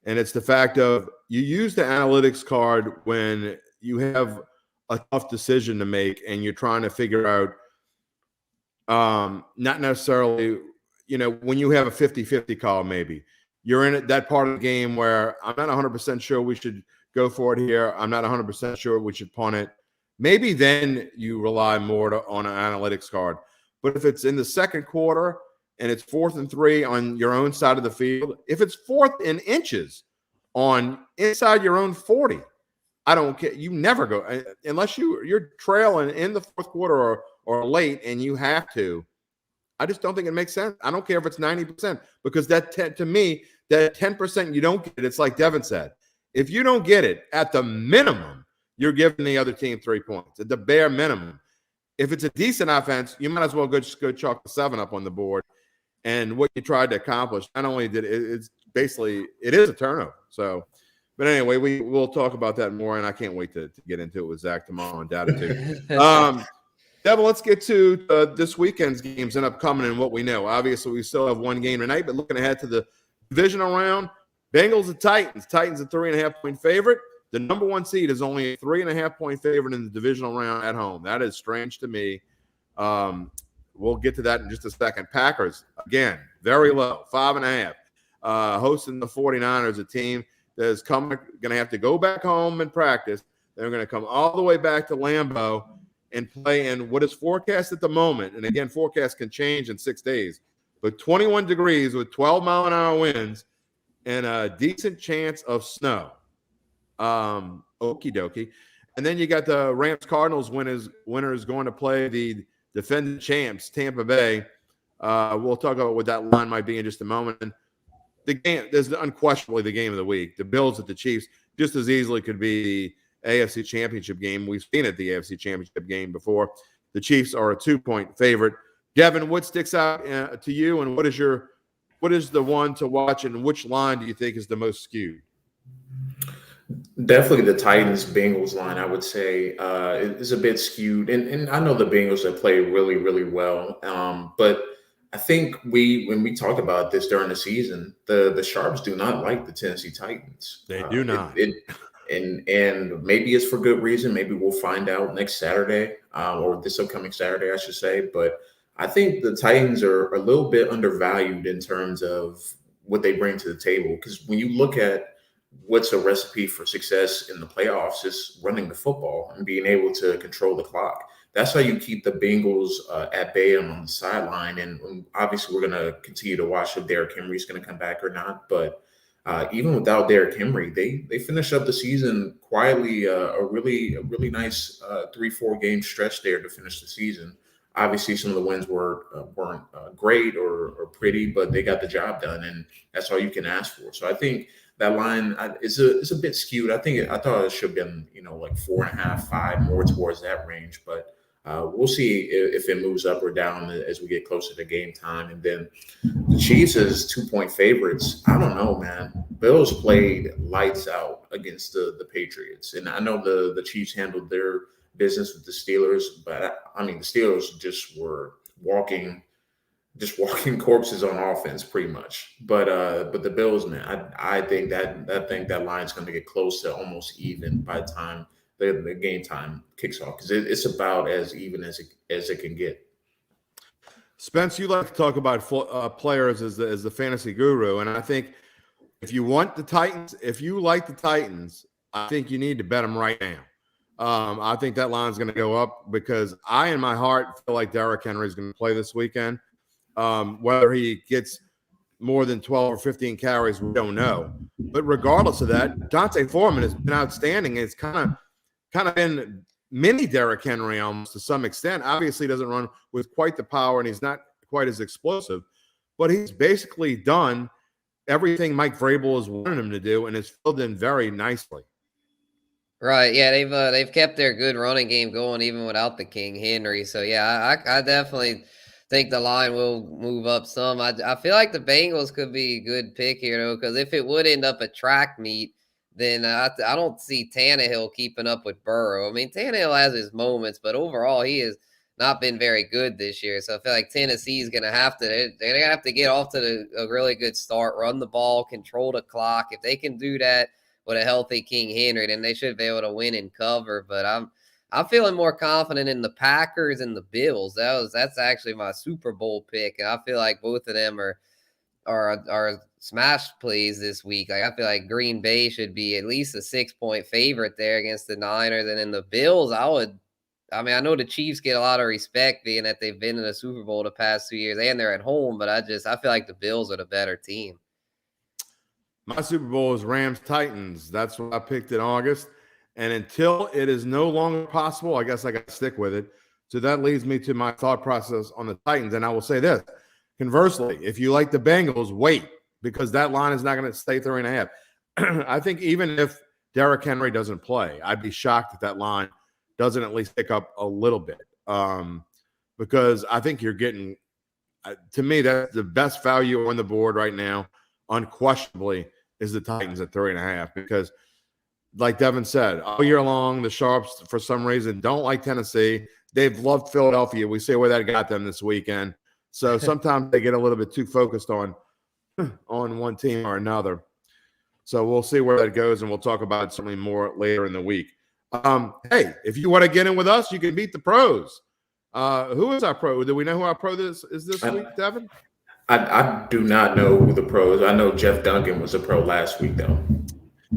And it's the fact of you use the analytics card when you have a tough decision to make and you're trying to figure out, not necessarily, when you have a 50-50 call, maybe you're in that part of the game where I'm not 100% sure we should go for it here. I'm not 100% sure we should punt it. Maybe then you rely more on an analytics card. But if it's in the second quarter and it's 4th and 3 on your own side of the field, if it's 4th in inches on inside your own 40, I don't care. You never go unless you're trailing in the 4th quarter or late and you have to. I just don't think it makes sense. I don't care if it's 90% because to me, that 10% you don't get it. It's like Devin said. If you don't get it, at the minimum, you're giving the other team 3 points. At the bare minimum. If it's a decent offense, you might as well go chalk the 7 up on the board. And what you tried to accomplish, not only did it is a turnover. So, but anyway, we'll talk about that more, and I can't wait to get into it with Zach tomorrow and Data too. Devin, let's get to this weekend's games and upcoming and what we know. Obviously, we still have one game tonight, but looking ahead to the divisional round, Bengals and Titans. Titans a 3.5-point favorite. The number 1 seed is only a 3.5-point favorite in the divisional round at home. That is strange to me. We'll get to that in just a second. Packers, again, very low, 5.5. Hosting the 49ers, a team that is going to have to go back home and practice. They're going to come all the way back to Lambeau and play in what is forecast at the moment. And again, forecast can change in 6 days. But 21 degrees with 12-mile-an-hour winds and a decent chance of snow. Okie dokie. And then you got the Rams Cardinals winners going to play the defending champs, Tampa Bay. We'll talk about what that line might be in just a moment. And the game, there's unquestionably the game of the week. The Bills at the Chiefs just as easily could be the AFC Championship game. We've seen it, the AFC Championship game before. The Chiefs are a 2-point favorite. Devin, what sticks out to you, and what is the one to watch, and which line do you think is the most skewed? Definitely the Titans-Bengals line, I would say, is a bit skewed. And I know the Bengals have played really, really well. But I think when we talked about this during the season, the Sharps do not like the Tennessee Titans. They do not. And maybe it's for good reason. Maybe we'll find out next Saturday, or this upcoming Saturday, I should say. But I think the Titans are a little bit undervalued in terms of what they bring to the table. Because when you look at what's a recipe for success in the playoffs, is running the football and being able to control the clock. That's how you keep the Bengals at bay on the sideline. And obviously, we're going to continue to watch if Derrick Henry is going to come back or not. But even without Derrick Henry, they finished up the season quietly, a really nice 3-4 game stretch there to finish the season. Obviously, some of the wins weren't great or pretty, but they got the job done, and that's all you can ask for. So I think that line is a bit skewed. I thought it should have been like 4.5, 5, more towards that range, but we'll see if it moves up or down as we get closer to game time. And then the Chiefs as 2-point favorites. I don't know, man. Bills played lights out against the Patriots, and I know the Chiefs handled their business with the Steelers, but I mean the Steelers just were walking corpses on offense pretty much. But the Bills, man, I think that line's going to get close to almost even by the time the game time kicks off, because it's about as even as it can get. Spence, you like to talk about players as the fantasy guru, and I think if you like the Titans, I think you need to bet them right now. I think that line's going to go up because I, in my heart, feel like Derrick Henry is going to play this weekend. Whether he gets more than 12 or 15 carries, we don't know. But regardless of that, Dante Foreman has been outstanding. It's kind of been mini Derrick Henry almost to some extent. Obviously, he doesn't run with quite the power, and he's not quite as explosive, but he's basically done everything Mike Vrabel has wanted him to do, and it's filled in very nicely. Right. Yeah, they've kept their good running game going even without the King Henry. So yeah, I definitely think the line will move up some. I feel like the Bengals could be a good pick here though, because if it would end up a track meet, then I don't see Tannehill keeping up with Burrow. I mean, Tannehill has his moments, but overall he has not been very good this year. So I feel like Tennessee is going to have to they're going to have to get off to a really good start, run the ball, control the clock. If they can do that with a healthy King Henry, then they should be able to win and cover. But I'm feeling more confident in the Packers and the Bills. That's actually my Super Bowl pick, and I feel like both of them are smash plays this week. Like I feel like Green Bay should be at least a 6-point favorite there against the Niners, and then the Bills, I mean, I know the Chiefs get a lot of respect being that they've been in the Super Bowl the past 2 years and they're at home, but I feel like the Bills are the better team. My Super Bowl is Rams-Titans. That's what I picked in August. And until it is no longer possible, I guess I got to stick with it. So that leads me to my thought process on the Titans. And I will say this. Conversely, if you like the Bengals, wait, because that line is not going to stay 3.5. I think even if Derrick Henry doesn't play, I'd be shocked if that line doesn't at least pick up a little bit. Because I think you're getting, to me, that's the best value on the board right now, unquestionably, is the Titans at 3.5. Because like Devin said, all year long, the Sharps, for some reason, don't like Tennessee. They've loved Philadelphia. We see where that got them this weekend. So sometimes they get a little bit too focused on one team or another. So we'll see where that goes, and we'll talk about it certainly more later in the week. Hey, if you want to get in with us, you can beat the pros. Who is our pro? Do we know who our pro is this week, Devin? I do not know who the pros. I know Jeff Duncan was a pro last week, though.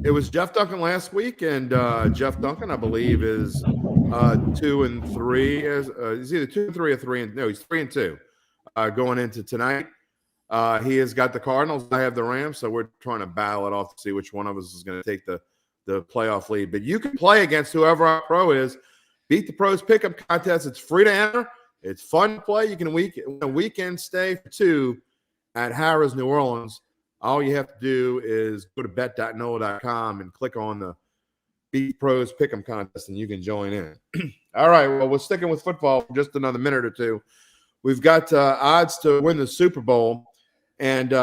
It was Jeff Duncan last week, and Jeff Duncan, I believe, is 2 and 3. He's either 2 and 3 or 3 and no, he's 3 and 2 going into tonight. He has got the Cardinals. I have the Rams, so we're trying to battle it off to see which one of us is going to take the playoff lead. But you can play against whoever our pro is. Beat the Pros Pickup Contest. It's free to enter. It's fun to play. You can a weekend stay for 2 at Harrah's, New Orleans. All you have to do is go to bet.NOLA.com and click on the Beat Pros Pick'em Contest, and you can join in. All right, well, we're sticking with football for just another minute or two. We've got odds to win the Super Bowl, and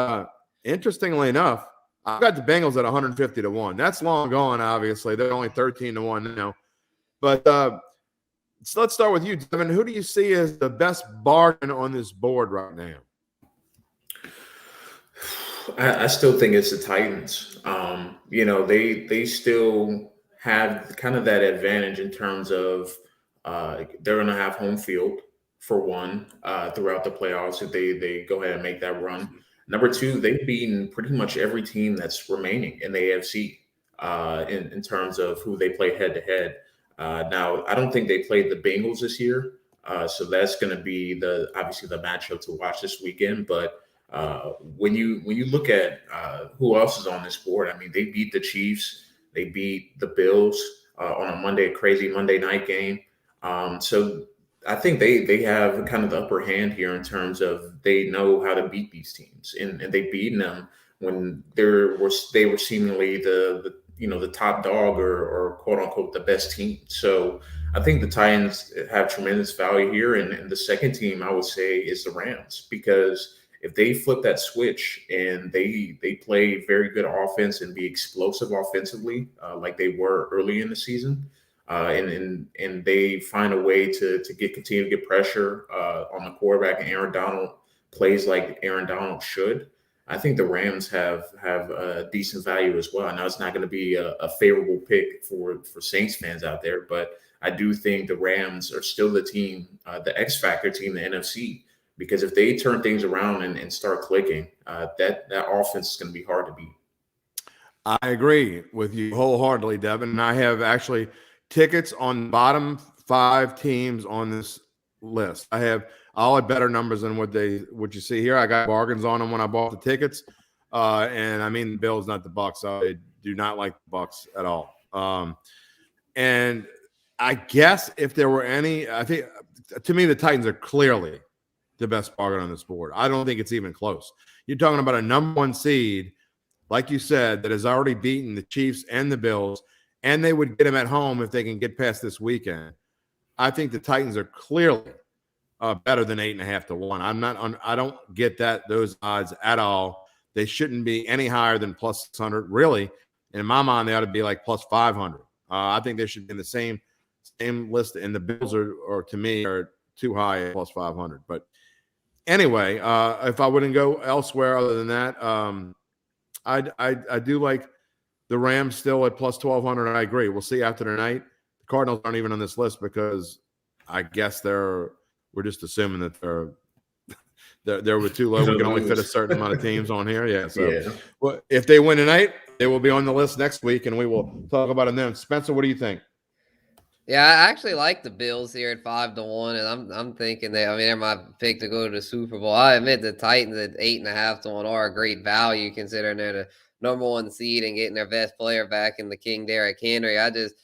interestingly enough, I've got the Bengals at 150 to 1. That's long gone, obviously. They're only 13 to 1 now. But so let's start with you, Devin. Who do you see as the best bargain on this board right now? I still think it's the Titans. They still have kind of that advantage in terms of they're going to have home field for one throughout the playoffs if they go ahead and make that run. Number two, they've beaten pretty much every team that's remaining in the AFC in terms of who they play head to head. Now, I don't think they played the Bengals this year, so that's going to be obviously the matchup to watch this weekend. But when you look at who else is on this board, I mean, they beat the Chiefs, they beat the Bills on a crazy Monday night game. So I think they have kind of the upper hand here in terms of they know how to beat these teams, and they've beaten them when they were seemingly the top dog or quote unquote the best team. So I think the Titans have tremendous value here, and the second team I would say is the Rams, because if they flip that switch and they play very good offense and be explosive offensively like they were early in the season, and they find a way to continue to get pressure on the quarterback, and Aaron Donald plays like Aaron Donald should, I think the Rams have a decent value as well. I know it's not going to be a favorable pick for Saints fans out there, but I do think the Rams are still the team, the X factor team, the NFC, because if they turn things around and start clicking, that offense is going to be hard to beat. I agree with you wholeheartedly, Devin. And I have actually tickets on the bottom 5 teams on this list. I have all had better numbers than what you see here. I got bargains on them when I bought the tickets. And I mean, the Bills, not the Bucs. I do not like the Bucs at all. And I guess if there were any, I think to me the Titans are clearly the best bargain on this board. I don't think it's even close. You're talking about a number 1 seed, like you said, that has already beaten the Chiefs and the Bills, and they would get them at home if they can get past this weekend. I think the Titans are clearly better than 8.5 to 1. I don't get those odds at all. They shouldn't be any higher than plus 600. Really, in my mind, they ought to be like plus 500. I think they should be in the same list. And the Bills are to me are too high at plus 500. But anyway, if I wouldn't go elsewhere other than that, I do like the Rams still at plus 1,200. I agree. We'll see after tonight. The Cardinals aren't even on this list because I guess we're just assuming that they're too low. We can only fit a certain amount of teams on here. Yeah. So Well, if they win tonight, they will be on the list next week, and we will talk about it then. Spencer, what do you think? Yeah, I actually like the Bills here at 5 to 1, and I'm thinking they're my pick to go to the Super Bowl. I admit the Titans at 8.5 to 1 are a great value considering they're the number 1 seed and getting their best player back in the King Derrick Henry. I just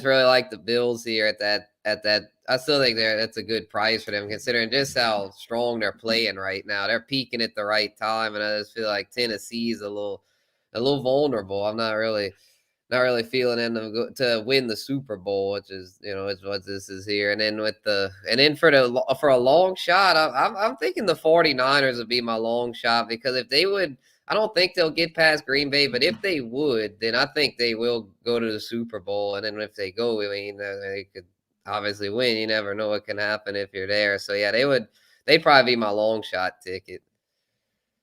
really like the Bills here at that. I still think that's a good price for them considering just how strong they're playing right now. They're peaking at the right time, and I just feel like Tennessee's a little vulnerable. I'm not really feeling them to win the Super Bowl, which is it's what this is here. And then for a long shot, I'm thinking the 49ers would be my long shot because if they would, I don't think they'll get past Green Bay, but if they would, then I think they will go to the Super Bowl. And then if they go, I mean, they could obviously win. You never know what can happen if you're there. So yeah, they'd probably be my long shot ticket.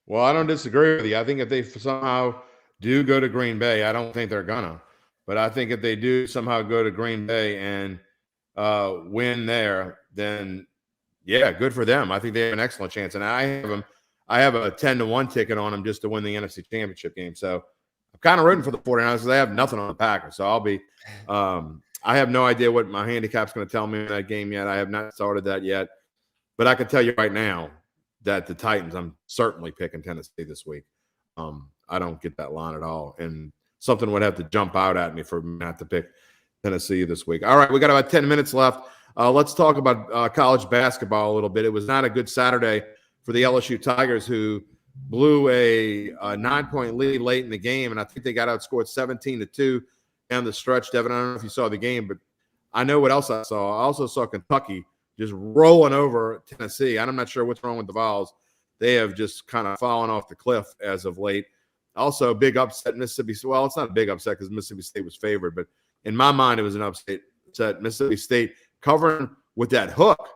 Well, I don't disagree with you. I think if they somehow do go to Green Bay, I don't think they're gonna, but I think if they do somehow go to Green Bay and win there, then yeah, good for them. I think they have an excellent chance. And I have a 10 to 1 ticket on them just to win the NFC Championship game. So I'm kind of rooting for the 49ers because they have nothing on the Packers. So I'll be I have no idea what my handicap's going to tell me in that game yet. I have not started that yet. But I can tell you right now that the Titans, I'm certainly picking Tennessee this week. I don't get that line at all. And something would have to jump out at me for me not to pick Tennessee this week. All right, we got about 10 minutes left. Let's talk about college basketball a little bit. It was not a good Saturday for the LSU Tigers, who blew a 9-point lead late in the game, and I think they got outscored 17-2 down the stretch. Devin, I don't know if you saw the game, but I know what else I saw. I also saw Kentucky just rolling over Tennessee. I'm not sure what's wrong with the Vols. They have just kind of fallen off the cliff as of late. Also, big upset Mississippi. Well, it's not a big upset because Mississippi State was favored, but in my mind, it was an upset. Mississippi State covering with that hook,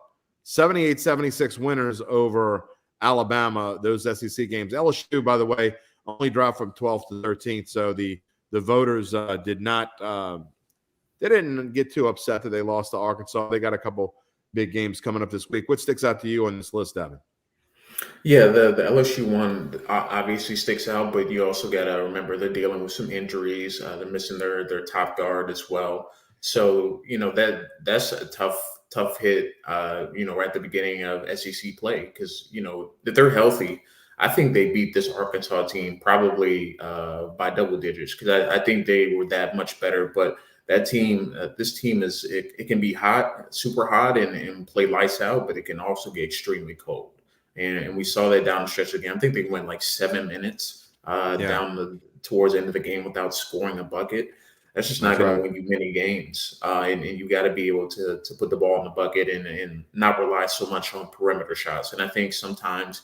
78-76 winners over Alabama, those SEC games. LSU, by the way, only dropped from 12th to 13th, so the voters did not they didn't get too upset that they lost to Arkansas. They got a couple big games coming up this week. What sticks out to you on this list, Evan? Yeah, the LSU one obviously sticks out, but you also got to remember they're dealing with some injuries. They're missing their top guard as well. So, that's a tough hit, right at the beginning of SEC play because, that they're healthy. I think they beat this Arkansas team probably by double digits because I think they were that much better. But that team, this team it can be hot, super hot and play lights out, but it can also get extremely cold. And we saw that down the stretch again. I think they went like 7 minutes down towards the end of the game without scoring a bucket. That's just not going to win you many games. And you got to be able to put the ball in the bucket and not rely so much on perimeter shots. And I think sometimes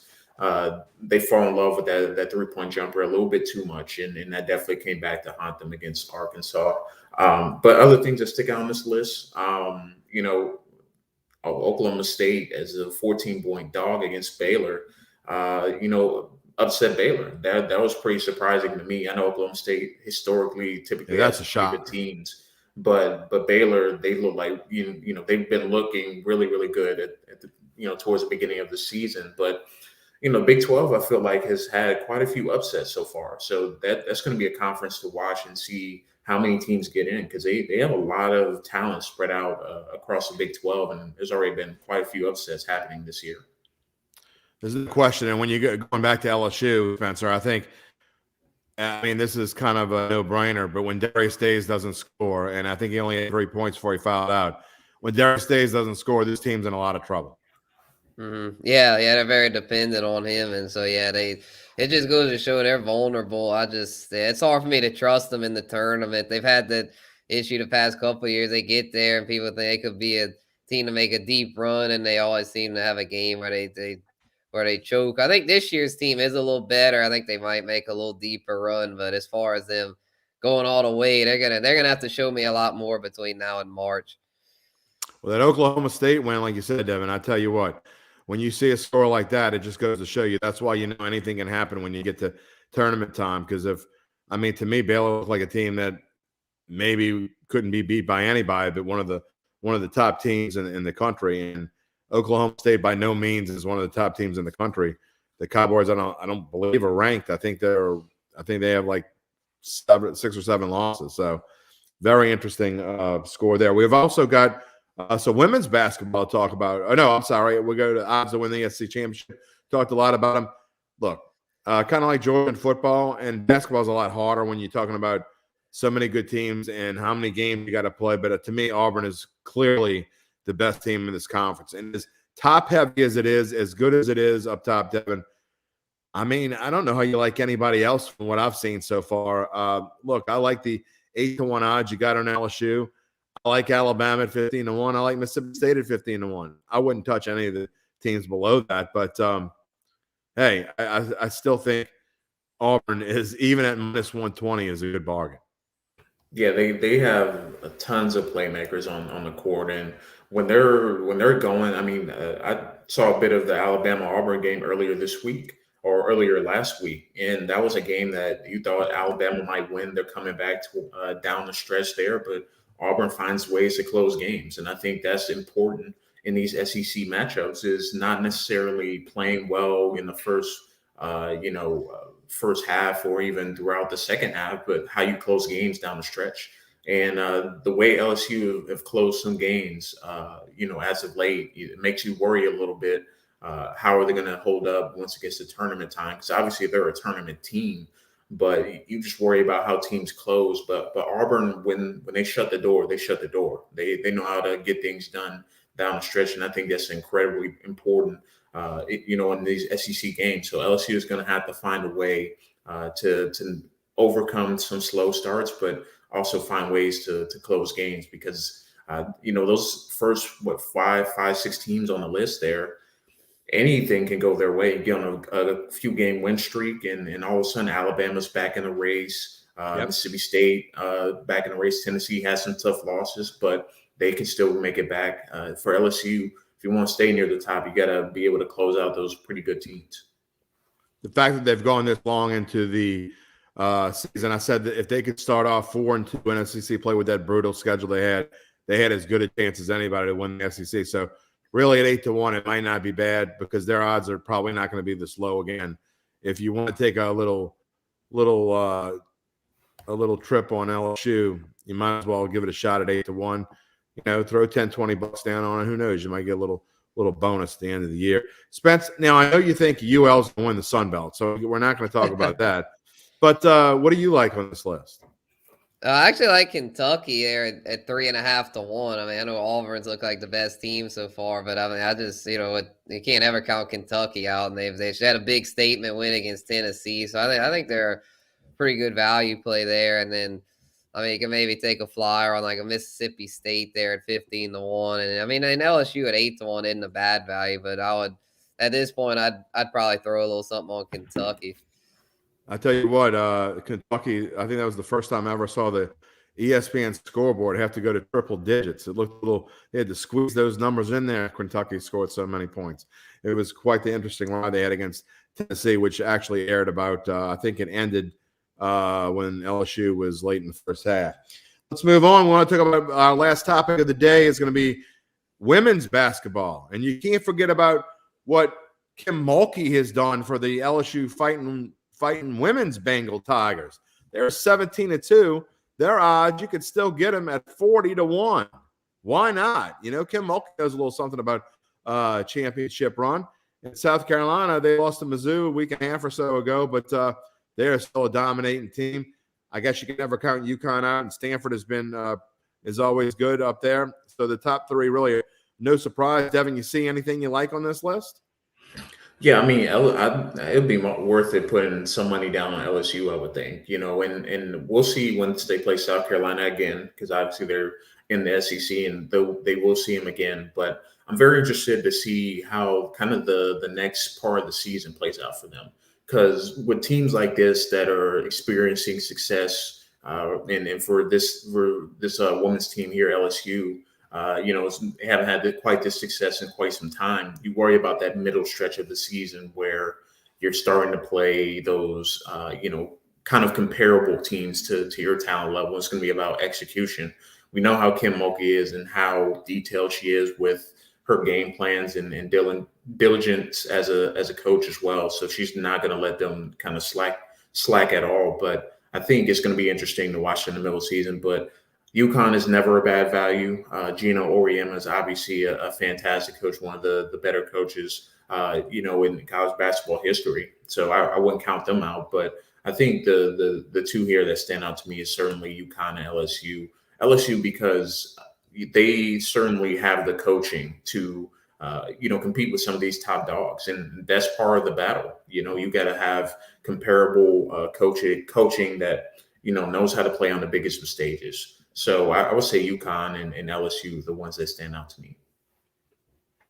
they fall in love with that 3-point jumper a little bit too much. And that definitely came back to haunt them against Arkansas. But other things that stick out on this list, Oklahoma State as a 14-point dog against Baylor, upset Baylor. That was pretty surprising to me. I know Oklahoma State typically that's a shock. Teams, but Baylor, they look like they've been looking really, really good at the towards the beginning of the season. But Big 12, I feel like has had quite a few upsets so far. So that's going to be a conference to watch and see how many teams get in because they have a lot of talent spread out across the Big 12, and there's already been quite a few upsets happening this year. This is the question, and when you going back to LSU, Spencer, I think I mean, this is kind of a no-brainer, but when Darius Days doesn't score, and I think he only had 3 points before he fouled out, when Darius Days doesn't score, this team's in a lot of trouble. Yeah, they're very dependent on him, and so it just goes to show they're vulnerable. It's hard for me to trust them in the tournament. They've had that issue the past couple of years. They get there, and people think they could be a team to make a deep run, and they always seem to have a game where they choke. I think this year's team is a little better. I think they might make a little deeper run, but as far as them going all the way, they're gonna have to show me a lot more between now and March. Well, that Oklahoma State win, like you said, Devin, I tell you what, when you see a score like that, it just goes to show you that's why you know anything can happen when you get to tournament time. Because to me, Baylor looked like a team that maybe couldn't be beat by anybody, but one of the top teams in the country. And Oklahoma State by no means is one of the top teams in the country. The Cowboys, I don't believe are ranked. I think they have like 6 or 7 losses. So very interesting score there. We've also got women's basketball to talk about. Oh no, I'm sorry. We'll go to odds to win the SEC championship. Talked a lot about them. Look, kind of like Jordan football, and basketball is a lot harder when you're talking about so many good teams and how many games you got to play. But to me, Auburn is clearly the best team in this conference. And as top heavy as it is, as good as it is up top, Devin, I mean, I don't know how you like anybody else from what I've seen so far. Look, I like the 8-1 odds you got on LSU. I like Alabama at 15-1. I like Mississippi State at 15-1. I wouldn't touch any of the teams below that. But, hey, I still think Auburn is, even at minus 120, is a good bargain. Yeah, they have tons of playmakers on the court, and when they're going, I mean, I saw a bit of the Alabama-Auburn game earlier last week, and that was a game that you thought Alabama might win. They're coming back to down the stretch there, but Auburn finds ways to close games, and I think that's important in these SEC matchups. Is not necessarily playing well in the first half or even throughout the second half, but how you close games down the stretch. And the way LSU have closed some games, as of late, it makes you worry a little bit. How are they going to hold up once it gets to tournament time? Because obviously they're a tournament team, but you just worry about how teams close. But Auburn, when they shut the door, they shut the door. They know how to get things done down the stretch, and I think that's incredibly important. In these SEC games. So LSU is going to have to find a way to overcome some slow starts, but also find ways to close games because, those first, 6 teams on the list there, anything can go their way. You get on a few game win streak, and all of a sudden Alabama's back in the race. Mississippi State back in the race. Tennessee has some tough losses, but they can still make it back. For LSU, if you want to stay near the top, you got to be able to close out those pretty good teams. The fact that they've gone this long into the season, I said that if they could start off 4-2 in SEC play with that brutal schedule they had as good a chance as anybody to win the SEC. So really at 8-1, it might not be bad because their odds are probably not going to be this low again. If you want to take a little trip on LSU, you might as well give it a shot at 8-1. Throw 10, $20 down on it. Who knows? You might get a little bonus at the end of the year. Spence, now I know you think UL's going to win the Sun Belt, so we're not going to talk about that. But what do you like on this list? I actually like Kentucky there at 3.5-1. I mean, I know Auburn's looked like the best team so far, but I mean, I just, you can't ever count Kentucky out. And they had a big statement win against Tennessee. So I think they're a pretty good value play there. And then, I mean, you can maybe take a flyer on like a Mississippi State there at 15-1. And I mean, an LSU at 8-1 isn't a bad value, but at this point, I'd probably throw a little something on Kentucky. I tell you what, Kentucky, I think that was the first time I ever saw the ESPN scoreboard have to go to triple digits. It looked a little, they had to squeeze those numbers in there. Kentucky scored so many points. It was quite the interesting ride they had against Tennessee, which actually aired about, I think it ended when LSU was late in the first half. Let's move on. We want to talk about our last topic of the day is going to be women's basketball. And you can't forget about what Kim Mulkey has done for the LSU fighting women's Bengal Tigers. They're 17-2. Their odds, you could still get them at 40-1. Why not? Kim Mulkey knows a little something about championship run. In South Carolina, they lost to Mizzou a week and a half or so ago, but they are still a dominating team. I guess you can never count UConn out, and Stanford has been is always good up there. So the top three really, no surprise. Devin, you see anything you like on this list? Yeah, I mean, it'd be worth it putting some money down on LSU, I would think. And we'll see once they play South Carolina again, because obviously they're in the SEC, and they will see them again. But I'm very interested to see how kind of the next part of the season plays out for them, because with teams like this that are experiencing success, and for this women's team here, LSU. Haven't had quite this success in quite some time. You worry about that middle stretch of the season where you're starting to play those, kind of comparable teams to your talent level. It's going to be about execution. We know how Kim Mulkey is and how detailed she is with her game plans and diligence as a coach as well. So she's not going to let them kind of slack at all. But I think it's going to be interesting to watch in the middle of the season. But UConn is never a bad value. Gino Auriemma is obviously a fantastic coach, one of the better coaches, in college basketball history. So I wouldn't count them out. But I think the two here that stand out to me is certainly UConn and LSU. LSU because they certainly have the coaching to, compete with some of these top dogs, and that's part of the battle. You got to have comparable coaching that knows how to play on the biggest of stages. So I would say UConn and LSU, the ones that stand out to me.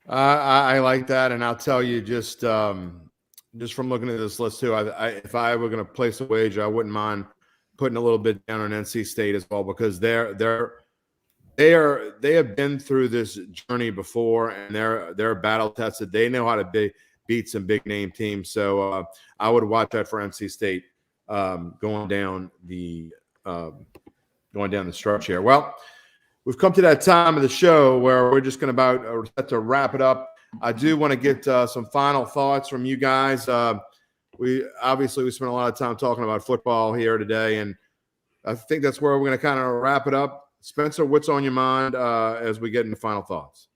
I like that, and I'll tell you just from looking at this list too. If I were going to place a wager, I wouldn't mind putting a little bit down on NC State as well, because they have been through this journey before, and they're battle tested. They know how to beat some big name teams. So I would watch that for NC State going down the stretch here. Well, we've come to that time of the show where we're just going to wrap it up. I do want to get some final thoughts from you guys. We spent a lot of time talking about football here today, and I think that's where we're going to kind of wrap it up. Spencer, what's on your mind as we get into final thoughts?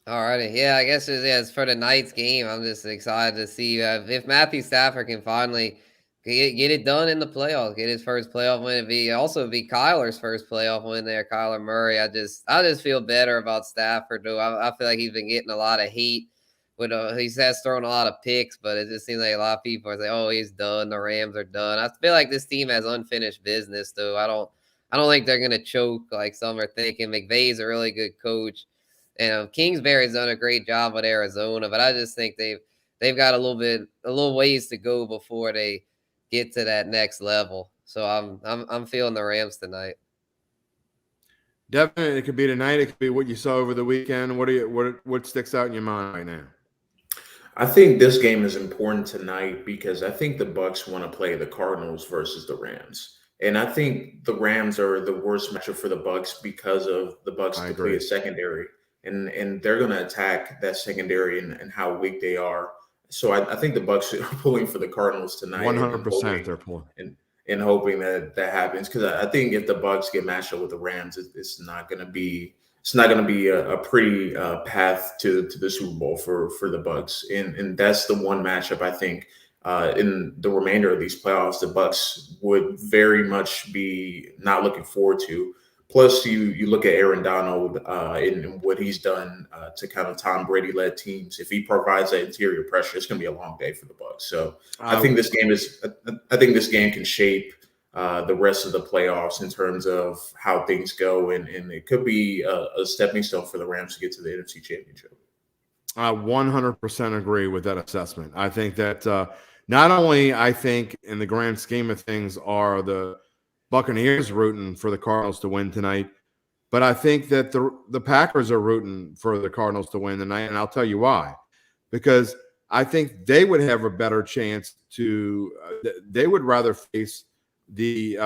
All righty. Yeah, I guess as for tonight's game, I'm just excited to see if Matthew Stafford can finally get it done in the playoffs, get his first playoff win. It'd be Kyler's first playoff win there, Kyler Murray. I just feel better about Stafford, though. I feel like he's been getting a lot of heat. He has thrown a lot of picks, but it just seems like a lot of people are saying, "Oh, he's done. The Rams are done." I feel like this team has unfinished business, though. I don't think they're gonna choke like some are thinking. McVay's a really good coach, and Kingsbury's done a great job with Arizona, but I just think they've got a little ways to go before they get to that next level. So I'm feeling the Rams tonight. Definitely, it could be tonight. It could be what you saw over the weekend. What sticks out in your mind right now? I think this game is important tonight because I think the Bucs want to play the Cardinals versus the Rams. And I think the Rams are the worst matchup for the Bucs because of the Bucs depleted secondary. And they're going to attack that secondary and how weak they are. So I think the Bucs are pulling for the Cardinals tonight. 100% they're pulling. And hoping that happens, because I think if the Bucs get matched up with the Rams, it's not going to be a pretty path to the Super Bowl for the Bucs. And that's the one matchup I think in the remainder of these playoffs the Bucs would very much be not looking forward to. Plus, you look at Aaron Donald and what he's done to kind of Tom Brady-led teams. If he provides that interior pressure, it's going to be a long day for the Bucs. So I think this game can shape the rest of the playoffs in terms of how things go, and it could be a stepping stone for the Rams to get to the NFC Championship. I 100% agree with that assessment. I think that not only I think in the grand scheme of things are the Buccaneers rooting for the Cardinals to win tonight, but I think that the Packers are rooting for the Cardinals to win tonight, and I'll tell you why. Because I think they would have a better chance to they would rather face the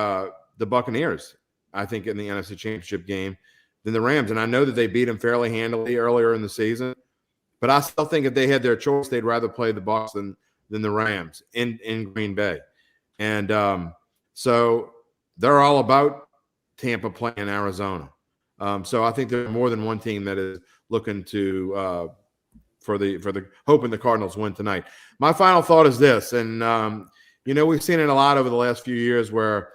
Buccaneers, I think, in the NFC Championship game than the Rams. And I know that they beat them fairly handily earlier in the season, but I still think if they had their choice, they'd rather play the Bucs than the Rams in Green Bay. And so they're all about Tampa playing Arizona. So I think there's more than one team that is looking to for the hoping the Cardinals win tonight. My final thought is this, and We've seen it a lot over the last few years where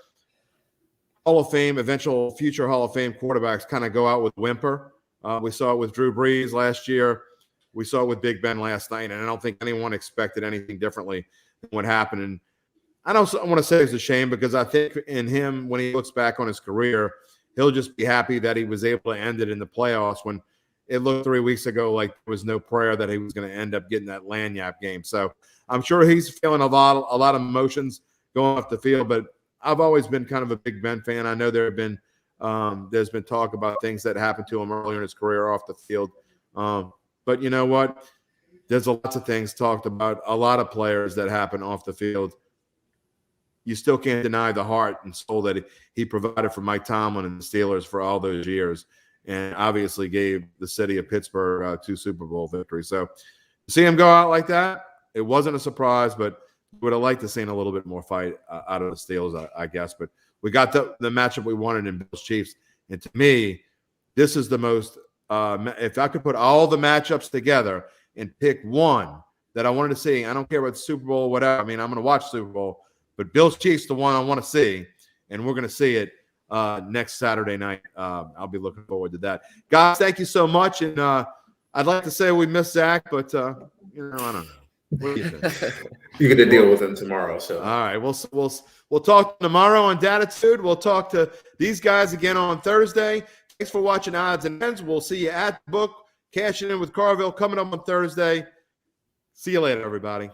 Hall of Fame, eventual future Hall of Fame quarterbacks kind of go out with whimper. We saw it with Drew Brees last year. We saw it with Big Ben last night, and I don't think anyone expected anything differently than what happened. And I don't want to say it's a shame because I think in him, when he looks back on his career, he'll just be happy that he was able to end it in the playoffs when it looked 3 weeks ago like there was no prayer that he was going to end up getting that lanyard game. So I'm sure he's feeling a lot of emotions going off the field, but I've always been kind of a Big Ben fan. I know there's been talk about things that happened to him earlier in his career off the field. But you know what? There's lots of things talked about, a lot of players that happen off the field. You still can't deny the heart and soul that he provided for Mike Tomlin and the Steelers for all those years, and obviously gave the city of Pittsburgh 2 Super Bowl victories. So to see him go out like that, it wasn't a surprise, but would have liked to seen a little bit more fight out of the Steelers, I guess. But we got the matchup we wanted in Bills Chiefs, and to me, this is the most. If I could put all the matchups together and pick one that I wanted to see, I don't care about the Super Bowl or whatever. I mean, I'm going to watch Super Bowl, but Bills Chiefs the one I want to see, and we're going to see it next Saturday night. I'll be looking forward to that. Guys, thank you so much. And I'd like to say we missed Zach, but I don't know. What do you think? You're going to deal with him tomorrow. So all right, we'll talk tomorrow on Datitude. We'll talk to these guys again on Thursday. Thanks for watching Odds and Ends. We'll see you at the book. Cashing in with Carville coming up on Thursday. See you later, everybody.